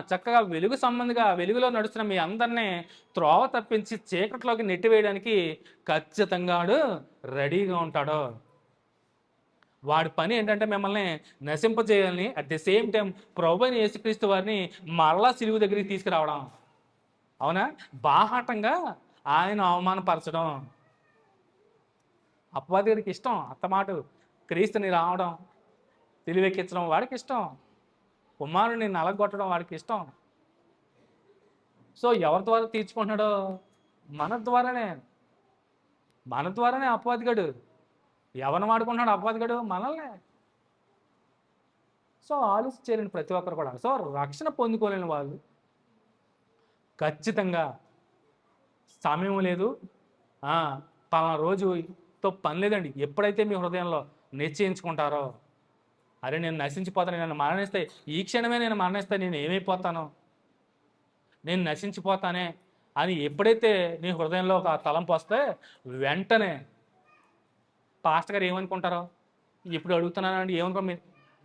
చక్కగా వెలుగు సంబంధిగా వెలుగులో నడుస్తున్న మీ అందరినీ త్రోవ తప్పించి చీకట్లోకి నెట్టివేయడానికి ఖచ్చితంగా రెడీగా ఉంటాడు. వాడి పని ఏంటంటే మిమ్మల్ని నశింపజేయాలని, అట్ ది సేమ్ టైం ప్రభువైన యేసుక్రీస్తు వారిని మరలా సిలువ దగ్గరికి తీసుకురావడం. అవునా? బాహాటంగా ఆయన అవమానపరచడం. అపవాది గారికి ఇష్టం అత్తమాట క్రీస్తుని రావడం, తెలివెక్కించడం వాడికి ఇష్టం, కుమారుని నలగొట్టడం వాడికి ఇష్టం. సో ఎవరి ద్వారా తీర్చుకుంటున్నాడో? మన ద్వారానే అపవాదిగాడు. ఎవరిని వాడుకుంటున్నాడు అపవాదిగాడు? మనల్నే. సో ఆలోచించారండి ప్రతి ఒక్కరు కూడా. సో రక్షణ పొందుకోలేని వాళ్ళు ఖచ్చితంగా సమయం లేదు, పలానా రోజుతో పని లేదండి. ఎప్పుడైతే మీ హృదయంలో నిశ్చయించుకుంటారో, అరే నేను నశించిపోతాను, నేను మరణిస్తే ఈ క్షణమే నేను మరణిస్తే నేను ఏమైపోతాను, నేను నశించిపోతానే అని ఎప్పుడైతే నీ హృదయంలో ఒక తలంపు వస్తే వెంటనే పాస్టర్ గారు ఏమనుకుంటారో, ఇప్పుడు అడుగుతున్నానండి ఏమనుకో,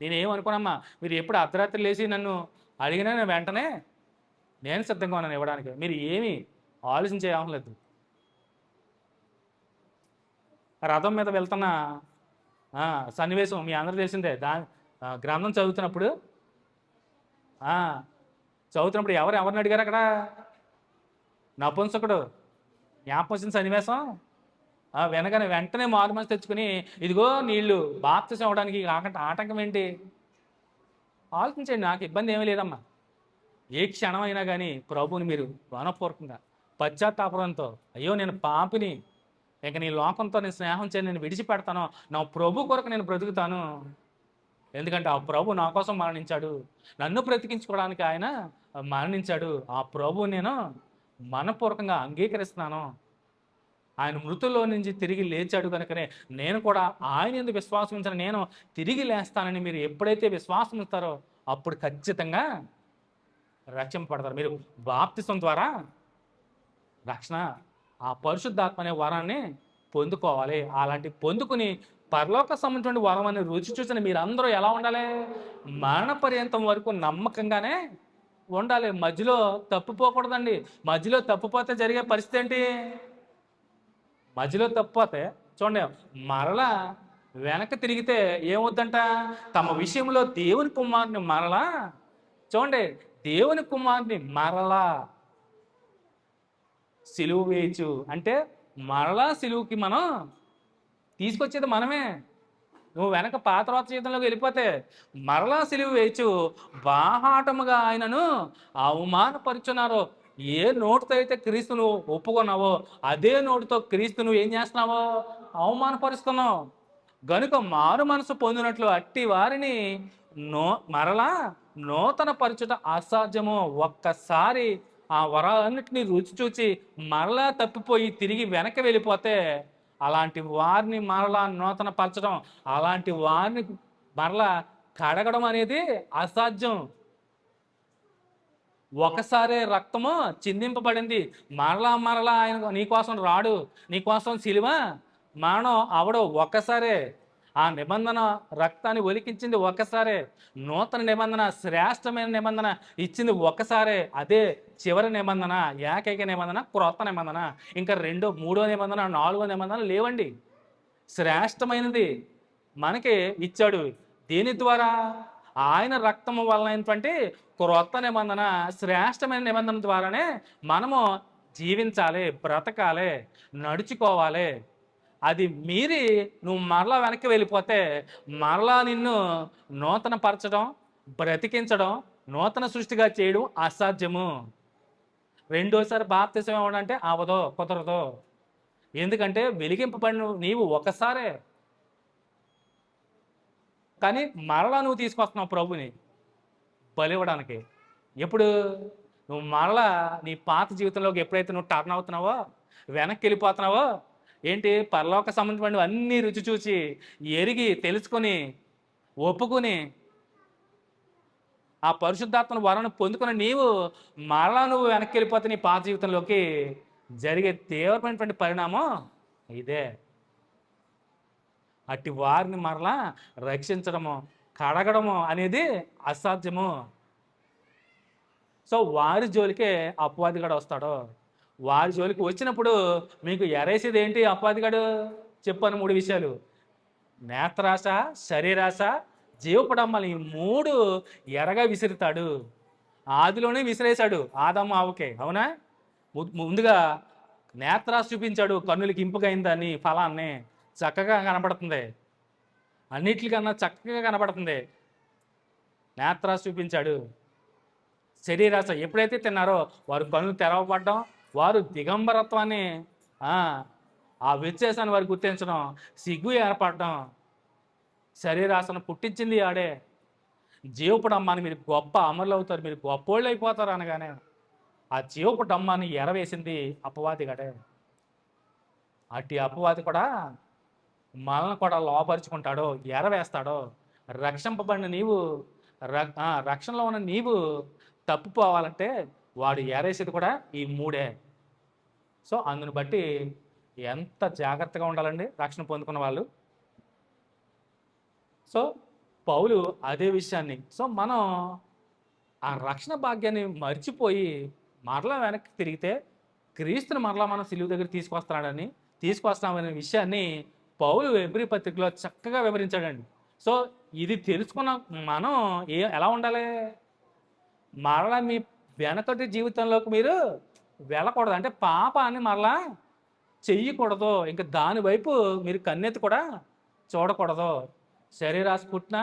నేను ఏమనుకోనమ్మా, మీరు ఎప్పుడు అర్ధరాత్రి లేచి నన్ను అడిగినా నేను వెంటనే నేను సిద్ధంగా ఉన్నాను ఇవ్వడానికి. మీరు ఏమీ ఆలోచించే అవసరం లేదు. రథం మీద వెళ్తున్న సన్నివేశం మీ అందరూ తెలిసిందే. గ్రంథం చదువుతున్నప్పుడు ఎవరిని అడిగారు అక్కడ? నపుంసకుడు. జ్ఞాపకం వచ్చిన సన్నివేశం వెంటనే మారు మనసు తెచ్చుకుని ఇదిగో నీళ్లు బాప్తిసం అవ్వడానికి ఆటంకం ఏంటి? ఆలోచించండి. నాకు ఇబ్బంది ఏమీ లేదమ్మా. ఏ క్షణం అయినా కానీ ప్రభువుని మీరు మనపూర్వకంగా పశ్చాత్తాపంతో, అయ్యో నేను పాపిని, ఇంక నీ లోకంతో నేను స్నేహం చేయని, నేను విడిచిపెడతాను, నా ప్రభు కొరకు నేను బ్రతుకుతాను, ఎందుకంటే ఆ ప్రభు నా కోసం మరణించాడు, నన్ను బ్రతికించుకోవడానికి ఆయన మరణించాడు, ఆ ప్రభు నేను మనపూర్వకంగా అంగీకరిస్తున్నాను, ఆయన మృతుల్లో నుంచి తిరిగి లేచాడు కనుకనే నేను కూడా ఆయన ఎందుకు విశ్వాసం ఉంచాను, నేను తిరిగి లేస్తానని మీరు ఎప్పుడైతే విశ్వాసం ఇస్తారో అప్పుడు ఖచ్చితంగా రక్షింపబడతారు. మీరు బాప్తిసం ద్వారా రక్షణ, ఆ పరిశుద్ధాత్మ అనే వరాన్ని పొందుకోవాలి. అలాంటి పొందుకుని పరలోక సంబంధించిన వరం అని రుచి చూసిన మీరందరూ ఎలా ఉండాలి? మరణ పర్యంతం వరకు నమ్మకంగానే ఉండాలి. మధ్యలో తప్పిపోకూడదండి. మధ్యలో తప్పిపోతే జరిగే పరిస్థితి ఏంటి? మధ్యలో తప్పిపోతే చూడండి, మరలా వెనక్కి తిరిగితే ఏమవుద్దంట? తమ విషయంలో దేవుని కుమారుని మరలా, చూడండి, దేవుని కుమారుని మరలా సిలువ వేయచ్చు అంటే మరలా సిలువుకి మనం తీసుకొచ్చేది మనమే. నువ్వు వెనక పాత రోత జీవితంలోకి వెళ్ళిపోతే మరలా సిలువ వేయచ్చు. బాహాటముగా ఆయనను అవమానపరుచున్నారు. ఏ నోటితో అయితే క్రీస్తును ఒప్పుకున్నావో అదే నోటితో క్రీస్తును ఏం చేస్తున్నావో? అవమానపరుస్తున్నావు. గనుక మారు మనసు పొందినట్లు అట్టి వారిని మరలా నూతన పరచుట అసాధ్యము. ఒక్కసారి ఆ వరాలన్నిటినీ రుచి చూచి మరలా తప్పిపోయి తిరిగి వెనక్కి వెళ్ళిపోతే అలాంటి వారిని మరలా నూతన పరచడం, అలాంటి వారిని మరలా కడగడం అనేది అసాధ్యం. ఒకసారే రక్తము చిందింపబడింది, మరలా ఆయన నీకోసం రాడు, నీకోసం సిలువ మరణం అవడు. ఒక్కసారే ఆ నిబంధన రక్తాన్ని ఒలికించింది ఒక్కసారే. నూతన నిబంధన, శ్రేష్టమైన నిబంధన ఇచ్చింది ఒక్కసారే. అదే చివరి నిబంధన, ఏకైక నిబంధన, క్రొత్త నిబంధన. ఇంకా రెండో, మూడో నిబంధన, నాలుగో నిబంధన లేవండి. శ్రేష్టమైనది మనకి ఇచ్చాడు. దేని ద్వారా? ఆయన రక్తము వలనైనటువంటి క్రొత్త నిబంధన, శ్రేష్టమైన నిబంధన ద్వారానే మనము జీవించాలి, బ్రతకాలి, నడుచుకోవాలి. అది మీరి నువ్వు మరలా వెనక్కి వెళ్ళిపోతే మరలా నిన్ను నూతన పరచడం, బ్రతికించడం, నూతన సృష్టిగా చేయడం అసాధ్యము. రెండోసారి బాప్తిసం ఇవ్వడం అంటే అవదో, కుదరదు. ఎందుకంటే వెలిగింపబడిన నీవు ఒకసారే, కానీ మరలా నువ్వు తీసుకొస్తున్నావు ప్రభుని బలివ్వడానికి. ఎప్పుడు? నువ్వు మరలా నీ పాత జీవితంలోకి ఎప్పుడైతే నువ్వు టర్న్ అవుతున్నావో, వెనక్కి వెళ్ళిపోతున్నావో, ఏంటి పరలోక సంబంధమైన అన్నీ రుచి చూసి ఎరిగి తెలుసుకొని ఒప్పుకొని ఆ పరిశుద్ధాత్మను వరను పొందుకుని నీవు మరలా నువ్వు వెనక్కి వెళ్ళిపోతే నీ పాత జీవితంలోకి జరిగే తీవ్రమైనటువంటి పరిణామం ఇదే. అట్టి వారిని మరలా రక్షించడము, కడగడము అనేది అసాధ్యము. సో వారి జోలికే అపవాదిగాడు వస్తాడు. వారి జోలికి వచ్చినప్పుడు మీకు ఎరేసేది ఏంటి అపవాదిగాడు? చెప్పాను 3 విషయాలు: నేత్రాశ, శరీరాశ, జీవపడమ్మలు. ఈ 3 ఎరగా విసురుతాడు. ఆదిలోనే విసిరేశాడు ఆదాము అవ్వకే, అవునా? ముందుగా నేత్రాశ చూపించాడు, కన్నులకి ఇంపుగైందని ఫలాన్ని. చక్కగా కనపడుతుంది, అన్నిటికన్నా చక్కగా కనపడుతుంది. నేత్రాశ చూపించాడు. శరీరాశ ఎప్పుడైతే తిన్నారో వారు కన్నులు తెరవబడ్డం, వారు దిగంబరత్వాన్ని, ఆ వ్యత్యాసాన్ని వారు గుర్తించడం, సిగ్గు ఏర్పడడం. శరీరాశను పుట్టించింది ఆడే. జీవపు డమ్మాని మీరు గొప్ప అమరులు అవుతారు, మీరు గొప్పోళ్ళు అయిపోతారు అనగానే ఆ జీవపు డమ్మాన్ని ఎరవేసింది అపవాదిగాడే. అట్టి అపవాది కూడా మనల్ని కూడా లోపరుచుకుంటాడో, ఎరవేస్తాడో. రక్షింపబడిన నీవు, రక్షణలో ఉన్న నీవు తప్పిపోవాలంటే వాడు ఎరేసేది కూడా ఈ 3. సో అందుని బట్టి ఎంత జాగ్రత్తగా ఉండాలండి రక్షణ పొందుకున్న వాళ్ళు. సో పౌలు అదే విషయాన్ని, సో మనం ఆ రక్షణ భాగ్యాన్ని మర్చిపోయి మరలా వెనక్కి తిరిగితే క్రీస్తుని మరలా మనం సిలువ దగ్గర తీసుకొస్తామనే విషయాన్ని పౌలు ఎబ్రీ పత్రికలో చక్కగా వివరించాడండి. సో ఇది తెలుసుకున్న మనం ఎలా ఉండాలి? మరలా మీ వెనకటి జీవితంలోకి మీరు వెళ్ళకూడదు, అంటే పాపాన్ని మరలా చెయ్యకూడదు. ఇంకా దాని వైపు మీరు కన్నెత్తి కూడా చూడకూడదు. శరీరాశ పుట్టినా,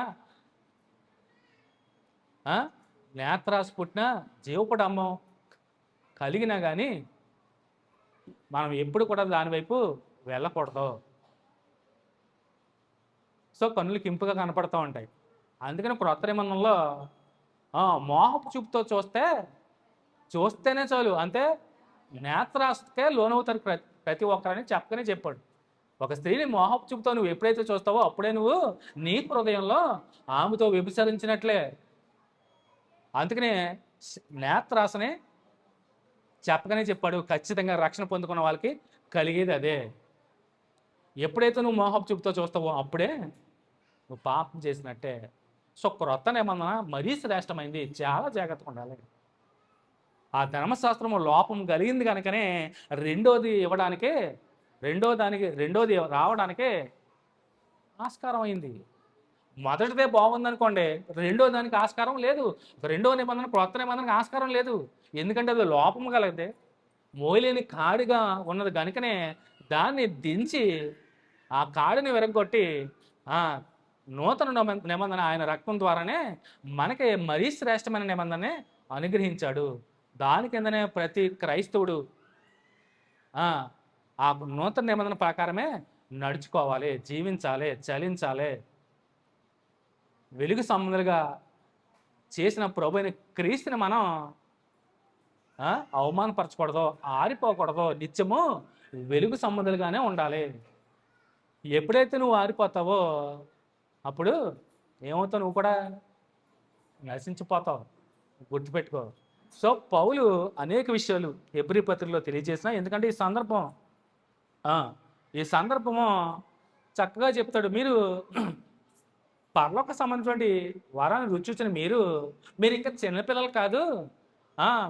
నేత్రాశ పుట్టినా, జీవపడమ్మం కలిగినా కానీ మనం ఎప్పుడు కూడా దాని వైపు వెళ్ళకూడదు. సో కన్నులకి ఇంపుగా కనపడుతూ ఉంటాయి. అందుకని క్రొత్త నిబంధనలో మోహపు చూపుతో చూస్తేనే చాలు, అంతే నేత్రాశకే లోనవుతారు ప్రతి ఒక్కరని చెప్పకనే చెప్పాడు. ఒక స్త్రీని మోహపు చూపుతో నువ్వు ఎప్పుడైతే చూస్తావో అప్పుడే నువ్వు నీ హృదయంలో ఆమెతో వ్యభిచరించినట్లే. అందుకనే నేత్రాశని చెప్పకనే చెప్పాడు. ఖచ్చితంగా రక్షణ పొందుకున్న వాళ్ళకి కలిగేది అదే. ఎప్పుడైతే నువ్వు మోహపు చూపుతో చూస్తావో అప్పుడే నువ్వు పాపం చేసినట్టే. సో క్రొత్త నిబంధన మరీ శ్రేష్టమైంది, చాలా జాగ్రత్తగా ఉండాలి. ఆ ధర్మశాస్త్రము లోపం కలిగింది కనుకనే రెండోది రావడానికే ఆస్కారం అయింది. మొదటిదే బాగుందనుకోండి, రెండో దానికి ఆస్కారం లేదు. రెండో నిబంధన, క్రొత్త నిబంధనకు ఆస్కారం లేదు. ఎందుకంటే అది లోపం కలగదే, మోయలేని కాడిగా ఉన్నది కనుకనే దాన్ని దించి ఆ కాడిని విరగొట్టి నూతన నిబంధన ఆయన రక్తం ద్వారానే మనకి మరీ శ్రేష్టమైన నిబంధనే అనుగ్రహించాడు. దాని కిందనే ప్రతి క్రైస్తవుడు ఆ నూతన నిబంధన ప్రకారమే నడుచుకోవాలి, జీవించాలి, చలించాలి. వెలుగు సంబంధులుగా చేసిన ప్రభువైన క్రీస్తుని మనం అవమానపరచకూడదు, ఆరిపోకూడదు. నిత్యము వెలుగు సంబంధులుగానే ఉండాలి. ఎప్పుడైతే నువ్వు ఆరిపోతావో అప్పుడు ఏమవుతావు? నువ్వు కూడా నశించిపోతావు, గుర్తుపెట్టుకో. సో పౌలు అనేక విషయాలు హెబ్రీ పత్రికలో తెలియజేసిన, ఎందుకంటే ఈ సందర్భము చక్కగా చెప్తాడు. మీరు పరలోక సంబంధించిన వరాన్ని రుచి చూసిన మీరు ఇంకా చిన్నపిల్లలు కాదు,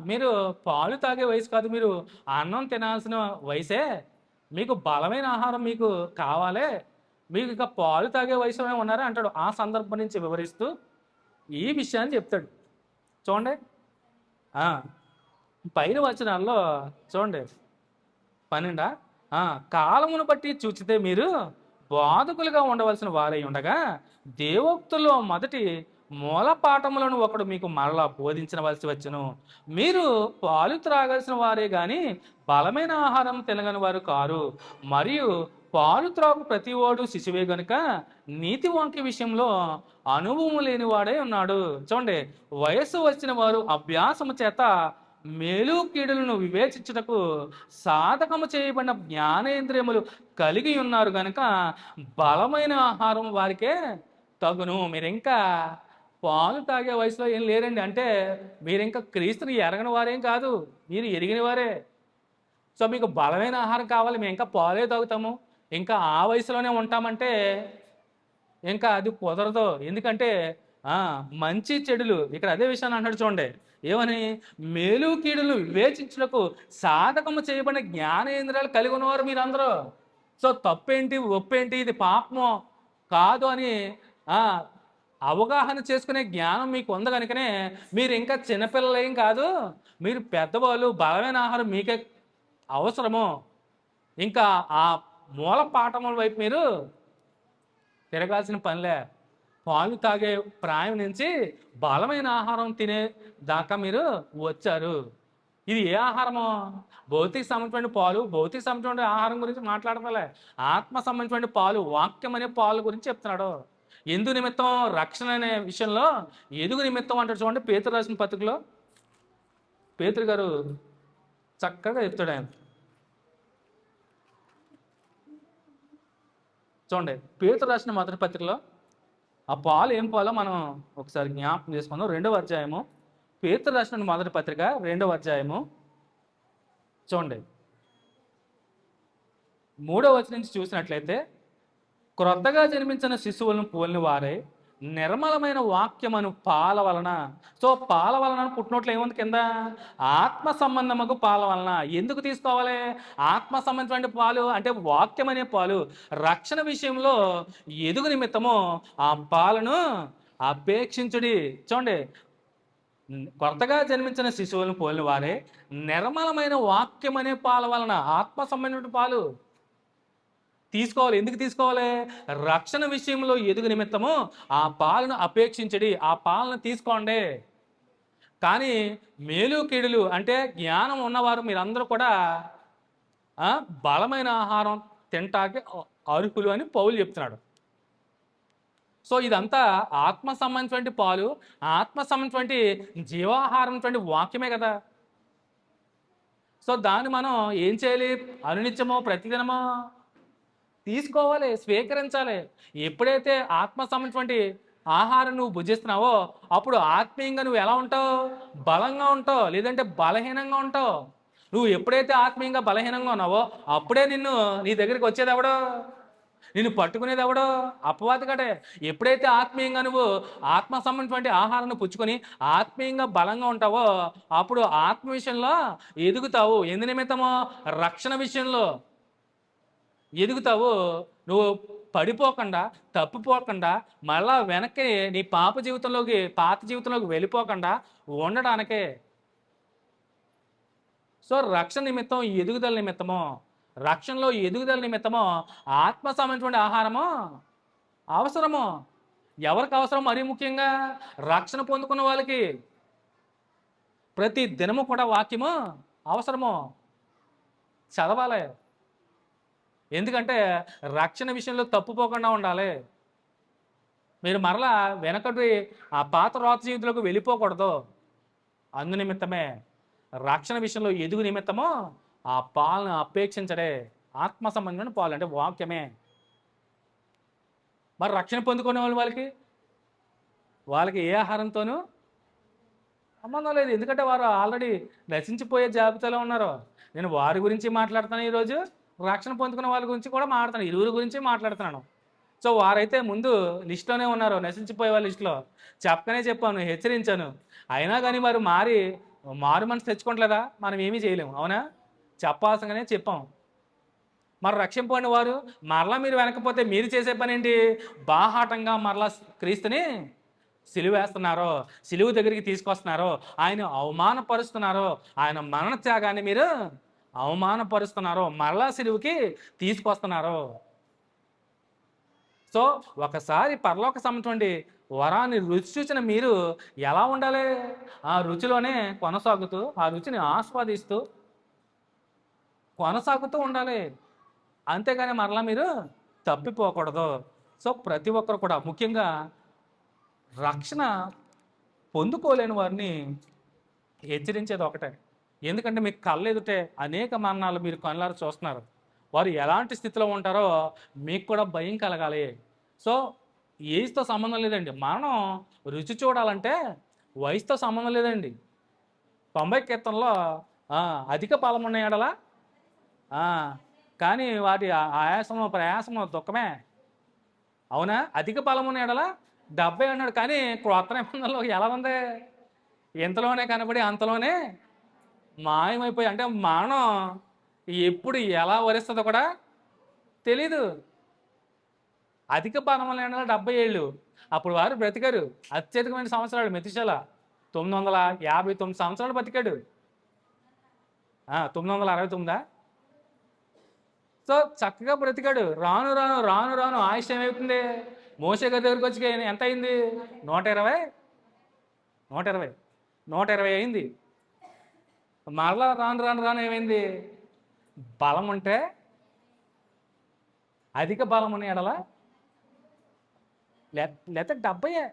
మీరు పాలు తాగే వయసు కాదు, మీరు అన్నం తినాల్సిన వయసే. మీకు బలమైన ఆహారం మీకు కావాలి, మీకు ఇంకా పాలు తాగే వయసులోనే ఉన్నారా అంటాడు. ఆ సందర్భం నుంచి వివరిస్తూ ఈ విషయాన్ని చెప్తాడు. చూడండి పైన వచనాల్లో చూడండి 12, కాలమును బట్టి చూచితే మీరు బాధకులుగా ఉండవలసిన వారై ఉండగా దేవోక్తుల్లో మొదటి మూల పాఠములను ఒకడు మీకు మరలా బోధించవలసి వచ్చును. మీరు పాలు త్రాగాల్సిన వారే గాని బలమైన ఆహారం తినగని వారు కారు. మరియు పాలు త్రాగు ప్రతి వాడు శిశువే గనుక నీతి వాక్య విషయంలో అనుభవం లేని వాడే ఉన్నాడు. చూడండి, వయస్సు వచ్చిన వారు అభ్యాసము చేత మేలు కీడులను వివేచించుటకు సాధకము చేయబడిన జ్ఞానేంద్రియములు కలిగి ఉన్నారు కనుక బలమైన ఆహారం వారికే తగును. మీరు ఇంకా పాలు తాగే వయసులో ఏం లేరండి. అంటే మీరు ఇంకా క్రీస్తుని ఎరగని వారేం కాదు, మీరు ఎరిగిన వారే. సో మీకు బలమైన ఆహారం కావాలి, మేము ఇంకా పాలే తాగుతాము, ఇంకా ఆ వయసులోనే ఉంటామంటే ఇంకా అది కుదరదు. ఎందుకంటే మంచి చెడులు ఇక్కడ అదే విషయాన్ని అంటాడు చూడండి. ఏమని? మేలు కీడులు వివేచించుటకు సాధకము చేయబడిన జ్ఞానేంద్రియాలు కలిగి ఉన్నవారు మీరందరూ. సో తప్పేంటి ఒప్పేంటి ఇది పాపమో కాదు అని అవగాహన చేసుకునే జ్ఞానం మీకు ఉంది కనుకనే మీరు ఇంకా చిన్నపిల్లలు ఏం కాదు, మీరు పెద్దవాళ్ళు. బలమైన ఆహారం మీకే అవసరము. ఇంకా ఆ మూల పాఠముల వైపు మీరు తిరగాల్సిన పనిలే. పాలు తాగే ప్రాయం నుంచి బలమైన ఆహారం తినే దాకా మీరు వచ్చారు. ఇది ఏ ఆహారమో? భౌతిక సంబంధించిన పాలు, భౌతిక సంబంధించిన ఆహారం గురించి మాట్లాడతలే. ఆత్మ సంబంధించిన పాలు, వాక్యం అనే పాలు గురించి చెప్తున్నాడు. ఎందు నిమిత్తం? రక్షణ అనే విషయంలో ఎదుగు నిమిత్తం అంటాడు చూడండి. పేతురు రాసిన పత్రికలో పేతురు గారు చక్కగా చెప్తాడు. ఆయన చూడండి, పేతురు రాసిన మొదటి పత్రికలో ఆ పాలు ఏం పాలో మనం ఒకసారి జ్ఞాపకం చేసుకుందాం. 2వ అధ్యాయము, పేతురు రాసిన మొదటి పత్రిక 2వ అధ్యాయము చూడండి 3వ వచనం నుంచి చూసినట్లయితే, క్రొత్తగా జన్మించిన శిశువులను పోలిన వారే నిర్మలమైన వాక్యమను పాల వలన. సో పాల వలన పుట్టినట్లు ఏముంది కింద? ఆత్మ సంబంధముకు పాల వలన. ఎందుకు తీసుకోవాలి ఆత్మ సంబంధమైన పాలు? అంటే వాక్యం అనే పాలు. రక్షణ విషయంలో ఎదుగు నిమిత్తము ఆ పాలను అపేక్షించుడి. చూడండి, కొత్తగా జన్మించిన శిశువులను పోలిన వారే నిర్మలమైన వాక్యం అనే పాల వలన, ఆత్మ సంబంధమైన పాలు తీసుకోవాలి. ఎందుకు తీసుకోవాలి? రక్షణ విషయంలో ఎదుగు నిమిత్తము ఆ పాలను అపేక్షించడి, ఆ పాలను తీసుకోండి. కానీ మేలు కీడులు అంటే జ్ఞానం ఉన్నవారు మీరందరూ కూడా బలమైన ఆహారం తింటాకి అర్హులు అని పౌలు చెప్తున్నాడు. సో ఇదంతా ఆత్మ సంబంధించిన పాలు, ఆత్మ సంబంధించిన జీవాహారం వాక్యమే కదా. సో దాన్ని మనం ఏం చేయాలి? అనునిత్యమో ప్రతిదినమో తీసుకోవాలి, స్వీకరించాలి. ఎప్పుడైతే ఆత్మ సంబంధించిన ఆహారం నువ్వు భుజిస్తున్నావో అప్పుడు ఆత్మీయంగా నువ్వు ఎలా ఉంటావు? బలంగా ఉంటావు, లేదంటే బలహీనంగా ఉంటావు. నువ్వు ఎప్పుడైతే ఆత్మీయంగా బలహీనంగా ఉన్నావో అప్పుడే నీ దగ్గరికి వచ్చేది ఎవడో? నిన్ను పట్టుకునేది ఎవడో? అపవాదిగాడే. ఎప్పుడైతే ఆత్మీయంగా నువ్వు ఆత్మ సంబంధించిన ఆహారాన్ని పుచ్చుకొని ఆత్మీయంగా బలంగా ఉంటావో అప్పుడు ఆత్మ విషయంలో ఎదుగుతావు. ఎందు నిమిత్తమో? రక్షణ విషయంలో ఎదుగుతావు. నువ్వు పడిపోకుండా, తప్పిపోకుండా, మళ్ళా వెనక్కి నీ పాత జీవితంలోకి వెళ్ళిపోకుండా ఉండడానికే. సో రక్షణ నిమిత్తం, ఎదుగుదల నిమిత్తమో, రక్షణలో ఎదుగుదల నిమిత్తమో ఆత్మ సంబంధించిన ఆహారము అవసరము. ఎవరికి అవసరం? మరీ ముఖ్యంగా రక్షణ పొందుకున్న వాళ్ళకి ప్రతి దినము కూడా వాక్యము అవసరము, చదవాలి. ఎందుకంటే రక్షణ విషయంలో తప్పుపోకుండా ఉండాలి. మీరు మరలా వెనకటి ఆ పాత రోత జీవితంలోకి వెళ్ళిపోకూడదు. అందు నిమిత్తమే రక్షణ విషయంలో ఎదుగు నిమిత్తమో ఆ పాలను అపేక్షించడే. ఆత్మ సంబంధమైన పాలు అంటే వాక్యమే. మరి రక్షణ పొందుకునే వాళ్ళకి ఏ ఆహారంతోనూ సంబంధం లేదు. ఎందుకంటే వారు ఆల్రెడీ నశించిపోయే జాబితాలో ఉన్నారు. నేను వారి గురించి మాట్లాడుతాను ఈరోజు, రక్షణ పొందుకున్న వాళ్ళ గురించి కూడా మాట్లాడుతున్నాను, ఇరువురి గురించి మాట్లాడుతున్నాను. సో వారైతే ముందు లిస్టులోనే ఉన్నారు, నశించిపోయే వాళ్ళ లిస్టులో. చెప్పకనే చెప్పాను, హెచ్చరించాను. అయినా కానీ వారు మారు మనసు తెచ్చుకోవట్లేదా? మనం ఏమీ చేయలేము, అవునా? చెప్పాల్సిందనే చెప్పాం. మరి రక్షింపని వారు మరలా మీరు వెనకపోతే మీరు చేసే పని ఏంటి? బాహాటంగా మరలా క్రీస్తుని సిలువేస్తున్నారో, సిలువు దగ్గరికి తీసుకొస్తున్నారో, ఆయన అవమానపరుస్తున్నారో, ఆయన మరణ త్యాగాన్ని మీరు అవమానపరుస్తున్నారో, మరలా సిలువుకి తీసుకొస్తున్నారో. సో ఒకసారి పరలోక సంబంధించిన వరాన్ని రుచి చూసిన మీరు ఎలా ఉండాలి? ఆ రుచిలోనే కొనసాగుతూ, ఆ రుచిని ఆస్వాదిస్తూ కొనసాగుతూ ఉండాలి. అంతేగాని మరలా మీరు తప్పిపోకూడదు. సో ప్రతి ఒక్కరు కూడా, ముఖ్యంగా రక్షణ పొందుకోలేని వారిని హెచ్చరించేది ఒకటే, ఎందుకంటే మీకు కళ్ళ ఎదుటే అనేక మరణాలు మీరు కళ్ళారు చూస్తున్నారు. వారు ఎలాంటి స్థితిలో ఉంటారో మీకు కూడా భయం కలగాలి. సో ఏజ్తో సంబంధం లేదండి. మరణం రుచి చూడాలంటే వయసుతో సంబంధం లేదండి. 90 కీర్తనలో అధిక బలం ఉన్న ఎడల కానీ వాటి ఆయాసము ప్రయాసము దుఃఖమే. అవునా? అధిక బలం ఉన్న ఎడల 70 అన్నాడు. కానీ క్రొత్త నిబంధనలో ఎలా ఉంది? ఇంతలోనే కనబడి అంతలోనే మాయమైపోయి. అంటే మరణం ఎప్పుడు ఎలా వరిస్తుందో కూడా తెలీదు. అధిక బలం ఉన్న ఎడల 70 ఏళ్ళు. అప్పుడు వారు బ్రతికారు అత్యధికమైన సంవత్సరాలు. మెతుషెల 959 సంవత్సరాలు బతికాడు. 969. సో చక్కగా బ్రతికాడు. రాను రాను రాను రాను ఆయుష్ ఏమవుతుంది? మోషే గారి దగ్గరికి వచ్చి ఎంత అయింది? 120 అయింది. మరలా రాను రాను రాను ఏమైంది? బలం ఉంటే అధిక బలం ఉన్న ఎడల లేకపోతే 70.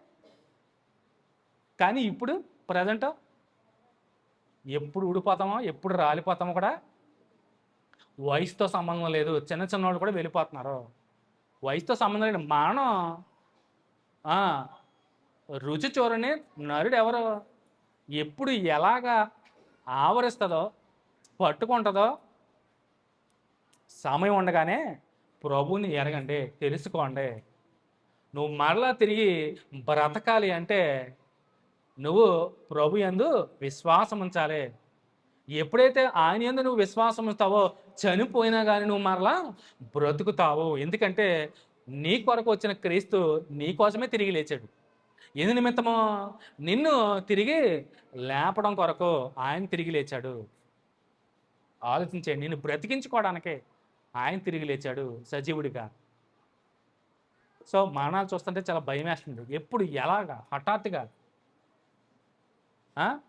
కానీ ఇప్పుడు ప్రజెంట్ ఎప్పుడు ఊడిపోతామో ఎప్పుడు రాలిపోతామో కూడా వయసుతో సంబంధం లేదు. చిన్న చిన్న వాళ్ళు కూడా వెళ్ళిపోతున్నారు. వయసుతో సంబంధం లేదు. మరణం రుచి చూరని నరుడు ఎవరు ఎప్పుడు ఎలాగా ఆవరిస్తుందో పట్టుకుంటుందో సమయం ఉండగానే ప్రభువుని ఎరగండి, తెలుసుకోండి. నువ్వు మరలా తిరిగి బ్రతకాలి అంటే నువ్వు ప్రభు యందు విశ్వాసం ఉంచాలి. ఎప్పుడైతే ఆయన యందు నువ్వు విశ్వాసం ఉంచుతావో చనిపోయినా కానీ నువ్వు మరలా బ్రతుకుతావు. ఎందుకంటే నీ కొరకు వచ్చిన క్రీస్తు నీ కోసమే తిరిగి లేచాడు. ఎందు నిమిత్తమో నిన్ను తిరిగి లేపడం కొరకు ఆయన తిరిగి లేచాడు. ఆలోచించండి, నిన్ను బ్రతికించుకోవడానికే ఆయన తిరిగి లేచాడు సజీవుడిగా. సో మరణాలు చూస్తుంటే చాలా భయం వేస్తుంది. ఎప్పుడు ఎలాగా హఠాత్తుగా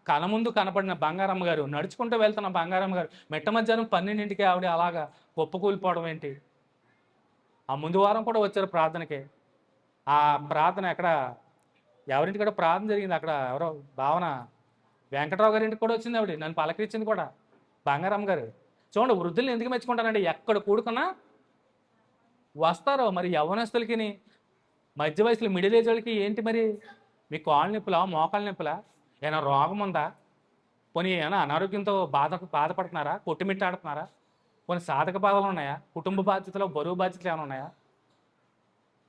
కళ్ళ ముందు కనపడిన బంగారమ్మ గారు, నడుచుకుంటూ వెళ్తున్న బంగారమ్మ గారు మిట్ట మధ్యాహ్నం 12ంటికి ఆవిడ అలాగా కుప్పకూలిపోవడం ఏంటి? ఆ ముందు వారం కూడా వచ్చారు ప్రార్థనకి. ఆ ప్రార్థన ఎక్కడ ఎవరింటి కూడా ప్రార్థన జరిగింది. అక్కడ ఎవరో భావన వెంకటరావు గారి ఇంటికి కూడా వచ్చింది ఆవిడ. నన్ను పలకరించింది కూడా బంగారమ్మ గారు. చూడండి, వృద్ధుల్ని ఎందుకు మెచ్చుకుంటానండి? ఎక్కడ కూడుకున్నా వస్తారు. మరి యవ్వనస్తులకి మధ్య వయసులో మిడిల్ ఏజ్ వాళ్ళకి ఏంటి మరి? మీ కాళ్ళ నొప్పులా, మోకాళ్ళ నొప్పులా, ఏమైనా రోగం ఉందా? పోనీ ఏమైనా అనారోగ్యంతో బాధపడుతున్నారా? కొట్టుమిట్టాడుతున్నారా? పోనీ సాధక బాధలు ఉన్నాయా? కుటుంబ బాధ్యతలు, బరువు బాధ్యతలు ఏమైనా ఉన్నాయా?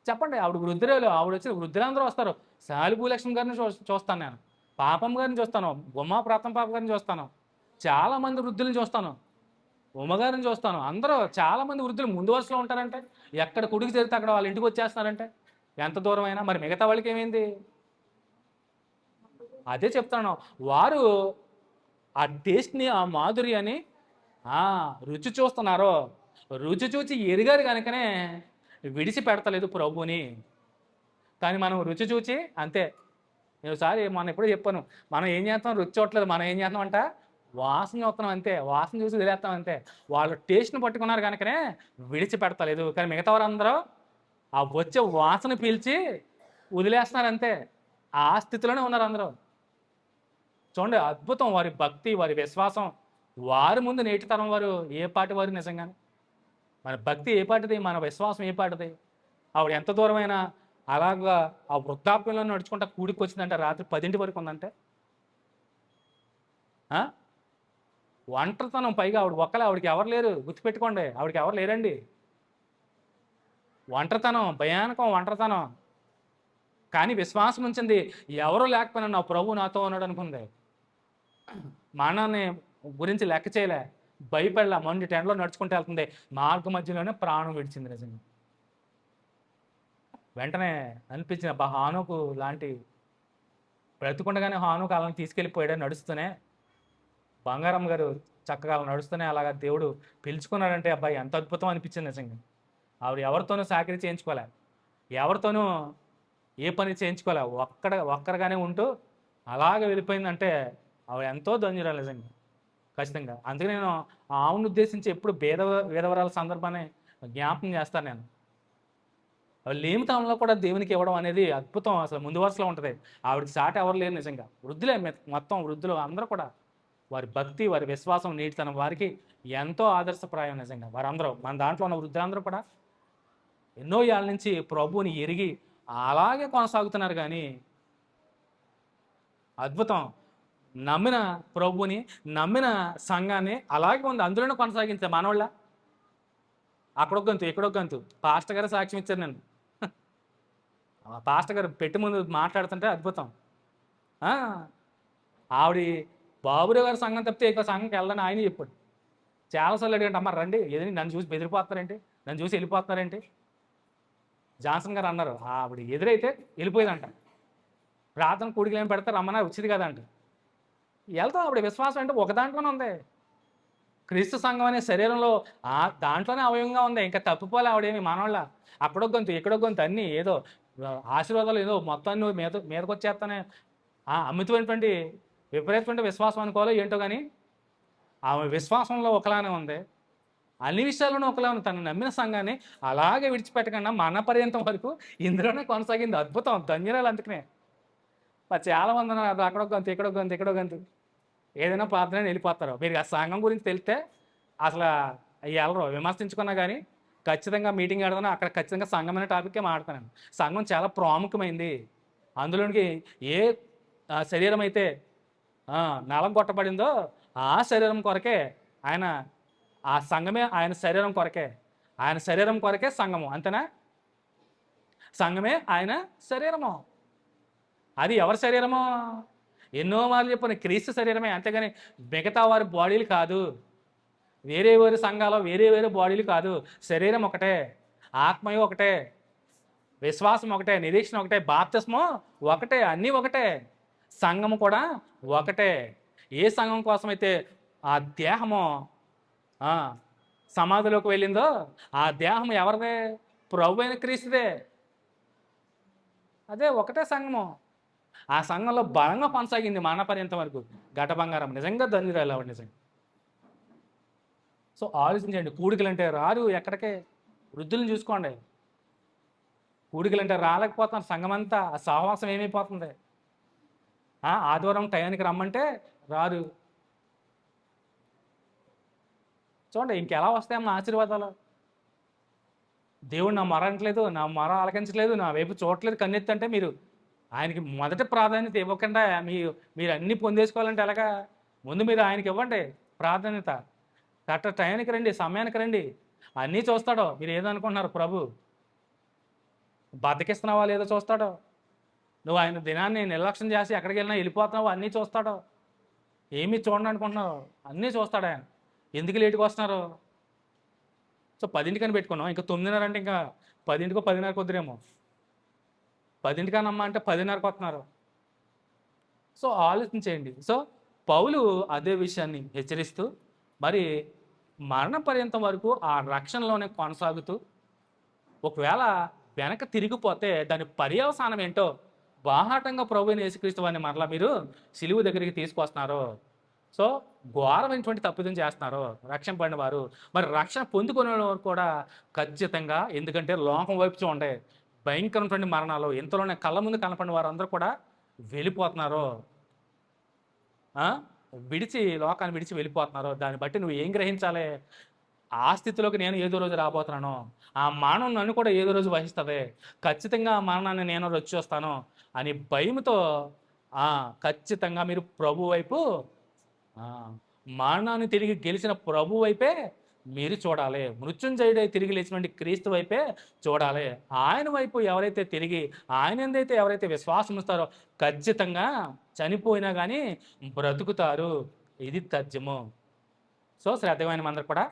చెప్పండి. ఆవిడ వృద్ధురాలు. ఆవిడ వచ్చిన వృద్ధులందరూ వస్తారు. శాలిభూలక్ష్మి గారిని చూస్తాను నేను, పాపం గారిని చూస్తాను, ఉమా ప్రాతం పాప గారిని చూస్తాను, చాలామంది వృద్ధులను చూస్తాను, ఉమ్మగారిని చూస్తాను. అందరూ చాలామంది వృద్ధులు ముందు వరుసలో ఉంటారంటే, ఎక్కడ కుడికి జరిగితే అక్కడ వాళ్ళ ఇంటికి వచ్చేస్తున్నారంటే ఎంత దూరం అయినా. మరి మిగతా వాళ్ళకి ఏమైంది? అదే చెప్తాను. వారు ఆ టేస్ట్ని, ఆ మాధుర్యాన్ని రుచి చూస్తున్నారు. రుచి చూచి ఎరిగారు కనుకనే విడిచిపెడతలేదు ప్రభుని. కానీ మనం రుచి చూచి అంతే. నేనుసారి మనం ఎప్పుడూ చెప్పాను, మనం ఏం చేస్తాం? రుచి చూడట్లేదు, మనం ఏం చేస్తాం అంట? వాసన చూస్తున్నాం అంతే. వాసన చూసి వదిలేస్తాం అంతే. వాళ్ళు టేస్ట్ని పట్టుకున్నారు కనుకనే విడిచిపెడతలేదు. కానీ మిగతా వారందరూ ఆ వచ్చే వాసన పీల్చి వదిలేస్తున్నారు అంతే. ఆ స్థితిలోనే ఉన్నారు అందరూ. చూడండి, అద్భుతం వారి భక్తి, వారి విశ్వాసం. వారి ముందు నేటి తరం వారు ఏ పాటి వారు నిజంగానే? మన భక్తి ఏ పాటిది, మన విశ్వాసం ఏ పాటిది? ఆవిడ ఎంత దూరమైనా అలాగా ఆ వృద్ధాప్యంలో నడుచుకుంటా కూడికి వచ్చిందంటే రాత్రి 10 వరకు ఉందంటే ఒంటరితనం. పైగా ఆవిడ ఒక్కలే, ఆవిడకి ఎవరు లేరు. గుర్తుపెట్టుకోండి, ఆవిడకి ఎవరు లేరండి. ఒంటరితనం, భయానకం ఒంటరితనం. కానీ విశ్వాసం ఉంచింది. ఎవరు లేకపోయినా నా ప్రభు నాతో ఉన్నాడు అనుకుంది. మరణాన్ని గురించి లెక్క చేయలే, భయపడలే. మొండి టెంట్లో నడుచుకుంటూ వెళ్తుంది. మార్గ మధ్యలోనే ప్రాణం విడిచింది. నిజంగా వెంటనే అనిపించిన హానుకు లాంటి బ్రతుకుండగానే హానుకు అలాని తీసుకెళ్ళిపోయాడు నడుస్తూనే. బంగారమ్మ గారు చక్కగా అలా నడుస్తూనే అలాగా దేవుడు పిలుచుకున్నాడంటే అబ్బాయి ఎంత అద్భుతం అనిపించింది నిజంగా. ఆవిడ ఎవరితోనూ సాకిరీ చేయించుకోలే, ఎవరితోనూ ఏ పని చేయించుకోలే. ఒక్కరిగానే ఉంటూ అలాగే వెళ్ళిపోయిందంటే ఆవిడ ఎంతో ధన్యురాలు నిజంగా, ఖచ్చితంగా. అందుకే నేను ఆవును ఉద్దేశించి ఎప్పుడు వేదవరాల సందర్భాన్ని జ్ఞాపకం చేస్తాను నేను. లేమితనంలో కూడా దేవునికి ఇవ్వడం అనేది అద్భుతం. అసలు ముందు వరుసలో ఉంటుంది. ఆవిడకి సాటి ఎవరు లేరు నిజంగా. వృద్ధులే, మొత్తం వృద్ధులు అందరూ కూడా వారి భక్తి, వారి విశ్వాసం, నీటితనం వారికి ఎంతో ఆదర్శప్రాయం నిజంగా. వారందరూ మన దాంట్లో ఉన్న వృద్ధులందరూ కూడా ఎన్నో ఏళ్ళ నుంచి ప్రభువుని ఎరిగి అలాగే కొనసాగుతున్నారు. కానీ అద్భుతం, నమ్మిన ప్రభువుని, నమ్మిన సంఘాన్ని అలాగే ఉంది, అందులోనే కొనసాగించే మనోళ్ళ. అక్కడొక గంతు, ఇక్కడొక గంతు. పాస్టర్ గారు సాక్ష్యం ఇచ్చారు. నేను పాస్టర్ గారు పెట్టి ముందు మాట్లాడుతుంటే అద్భుతం. ఆవిడ బాబురావు గారి సంఘం తప్పితే ఎక్కువ సంఘంకి వెళ్ళదని ఆయన చెప్పాడు. చాలాసార్లు అడిగండి, అమ్మ రండి, ఏదని నన్ను చూసి బెదిరిపోతున్నారేంటి, నన్ను చూసి వెళ్ళిపోతున్నారేంటి. జాన్సన్ గారు అన్నారు, ఆవిడ ఎదురైతే వెళ్ళిపోయేదంట. ప్రార్థన కూడికలు ఏమి పెడతారు, రమ్మన్నా వచ్చింది కదంట. వెళ్తాం. ఆవిడ విశ్వాసం అంటే ఒక దాంట్లోనే ఉంది. క్రీస్తు సంఘం అనే శరీరంలో దాంట్లోనే అవయవంగా ఉంది. ఇంకా తప్పిపోలే ఆవిడేమి మనోళ్ళ. అక్కడొక గొంతు, ఇక్కడొక గొంతు, అన్నీ ఏదో ఆశీర్వాదాలు ఏదో మొత్తాన్ని నువ్వు మీదకి వచ్చేస్తానే అమితమైనటువంటి విపరీతమైన విశ్వాసం అనుకోవాలో ఏంటో. కానీ ఆమె విశ్వాసంలో ఒకలానే ఉంది, అన్ని విషయాల్లోనూ ఒకలా ఉంది. తను నమ్మిన సంఘాన్ని అలాగే విడిచిపెట్టకుండా మన పర్యంతం వరకు ఇందులోనే కొనసాగింది. అద్భుతం, ధన్యురాలు. అందుకనే మరి చాలామంది ఉన్నారు, అక్కడొక గంతు, ఇక్కడొక గంతు, ఇక్కడొక గంతు, ఏదైనా ప్రార్థన వెళ్ళిపోతారు. మీరు ఆ సంఘం గురించి తెలిస్తే అసలు వెళ్ళరు. విమర్శించుకున్నా కానీ ఖచ్చితంగా మీటింగ్ ఆడదాను, అక్కడ ఖచ్చితంగా సంఘం అనే టాపిక్కే మాట్లాడతాను. సంఘం చాలా ప్రాముఖ్యమైంది. అందులోనికి ఏ శరీరం అయితే నలగొట్టబడిందో ఆ శరీరం కొరకే ఆయన, ఆ సంఘమే ఆయన శరీరం కొరకే, ఆయన శరీరం కొరకే సంఘము. అంతేనా? సంఘమే ఆయన శరీరము. అది ఎవరి శరీరమో ఎన్నో మార్లు చెప్పిన క్రీస్తు శరీరమే. అంతేగాని మిగతా వారి బాడీలు కాదు, వేరే వేరే సంఘాలు వేరే వేరే బాడీలు కాదు. శరీరం ఒకటే, ఆత్మయు ఒకటే, విశ్వాసం ఒకటే, నిరీక్షణ ఒకటే, బాప్తిస్మం ఒకటే, అన్నీ ఒకటే. సంఘము కూడా ఒకటే. ఏ సంఘం కోసమైతే ఆ దేహము సమాధిలోకి వెళ్ళిందో ఆ దేహం ఎవరిదే? ప్రభు అయిన క్రీస్తుదే. అదే ఒకటే సంఘము. ఆ సంఘంలో బలంగా కొనసాగింది మరణ పర్యంతం వరకు. ఘట బంగారం నిజంగా ధన్యురాలు ఆవిడ నిజంగా. సో ఆలోచించండి. కూడికలు అంటే రారు ఎక్కడికే. వృద్ధులను చూసుకోండి. కూడికలు అంటే రాలేకపోతున్నారు. సంఘం అంతా ఆ సహవాసం ఏమైపోతుంది. ఆదివారం టయానికి రమ్మంటే రారు. చూడండి ఇంకెలా వస్తాయమ్మా ఆశీర్వాదాలు. దేవుడు నా మొర అనట్లేదు, నా మొర ఆలకించలేదు, నా వైపు చూడట్లేదు కన్నెత్తి అంటే మీరు ఆయనకి మొదటి ప్రాధాన్యత ఇవ్వకుండా మీరు అన్నీ పొందేసుకోవాలంటే ఎలాగా? ముందు మీరు ఆయనకి ఇవ్వండి ప్రాధాన్యత. కరెక్ట్ టయానికి రండి, సమయానికి రండి. అన్నీ చూస్తాడో. మీరు ఏదనుకుంటున్నారు? ప్రభు బద్దకిస్తున్నావా లేదో చూస్తాడో. నువ్వు ఆయన దినాన్ని నిర్లక్ష్యం చేసి ఎక్కడికి వెళ్ళినా వెళ్ళిపోతున్నావు, అన్నీ చూస్తాడో. ఏమీ చూడండి అనుకుంటున్నావు, అన్నీ చూస్తాడు ఆయన. ఎందుకు లేటుగా వస్తున్నారు? సో 10ంటికని పెట్టుకున్నాం, ఇంకా 9:30 అంటే ఇంకా 10ంటికో 10:30 వద్దురేమో. 10ంటికనమ్మా అంటే 10:30కి వస్తున్నారు. సో ఆలోచించేయండి. సో పౌలు అదే విషయాన్ని హెచ్చరిస్తూ మరి మరణ పర్యంతం వరకు ఆ రక్షణలోనే కొనసాగుతూ ఒకవేళ వెనక తిరిగిపోతే దాని పర్యవసానం ఏంటో బాహాటంగా ప్రభువైన యేసుక్రీస్తు వారిని మరలా మీరు సిలువ దగ్గరికి తీసుకొస్తున్నారు. సో ఘోరమైనటువంటి తప్పిదం చేస్తున్నారు రక్షింపబడిన వారు. మరి రక్షణ పొందుకునే వారు కూడా ఖచ్చితంగా, ఎందుకంటే లోకం వైపు చూడండి భయంకరమైనటువంటి మరణాలు ఇంతలోనే కళ్ళ ముందు కనపడిన వారందరూ కూడా వెళ్ళిపోతున్నారు. లోకాన్ని విడిచి వెళ్ళిపోతున్నారు. దాన్ని బట్టి నువ్వు ఏం గ్రహించాలి? ఆ స్థితిలోకి నేను ఏదో రోజు రాబోతున్నాను, ఆ మరణం నన్ను కూడా ఏదో రోజు వహిస్తుంది, ఖచ్చితంగా ఆ మరణాన్ని నేను వచ్చి వస్తాను అని భయంతో ఖచ్చితంగా మీరు ప్రభు వైపు, మరణాన్ని తిరిగి గెలిచిన ప్రభు వైపే మీరు చూడాలి. మృత్యుంజయుడై తిరిగి లేచినటువంటి క్రీస్తు వైపే చూడాలి. ఆయన వైపు ఎవరైతే తిరిగి ఆయన ఎందైతే ఎవరైతే విశ్వాసం ఇస్తారో ఖచ్చితంగా చనిపోయినా కానీ బ్రతుకుతారు. ఇది తథ్యము. సో శ్రద్ధమైన అందరూ కూడా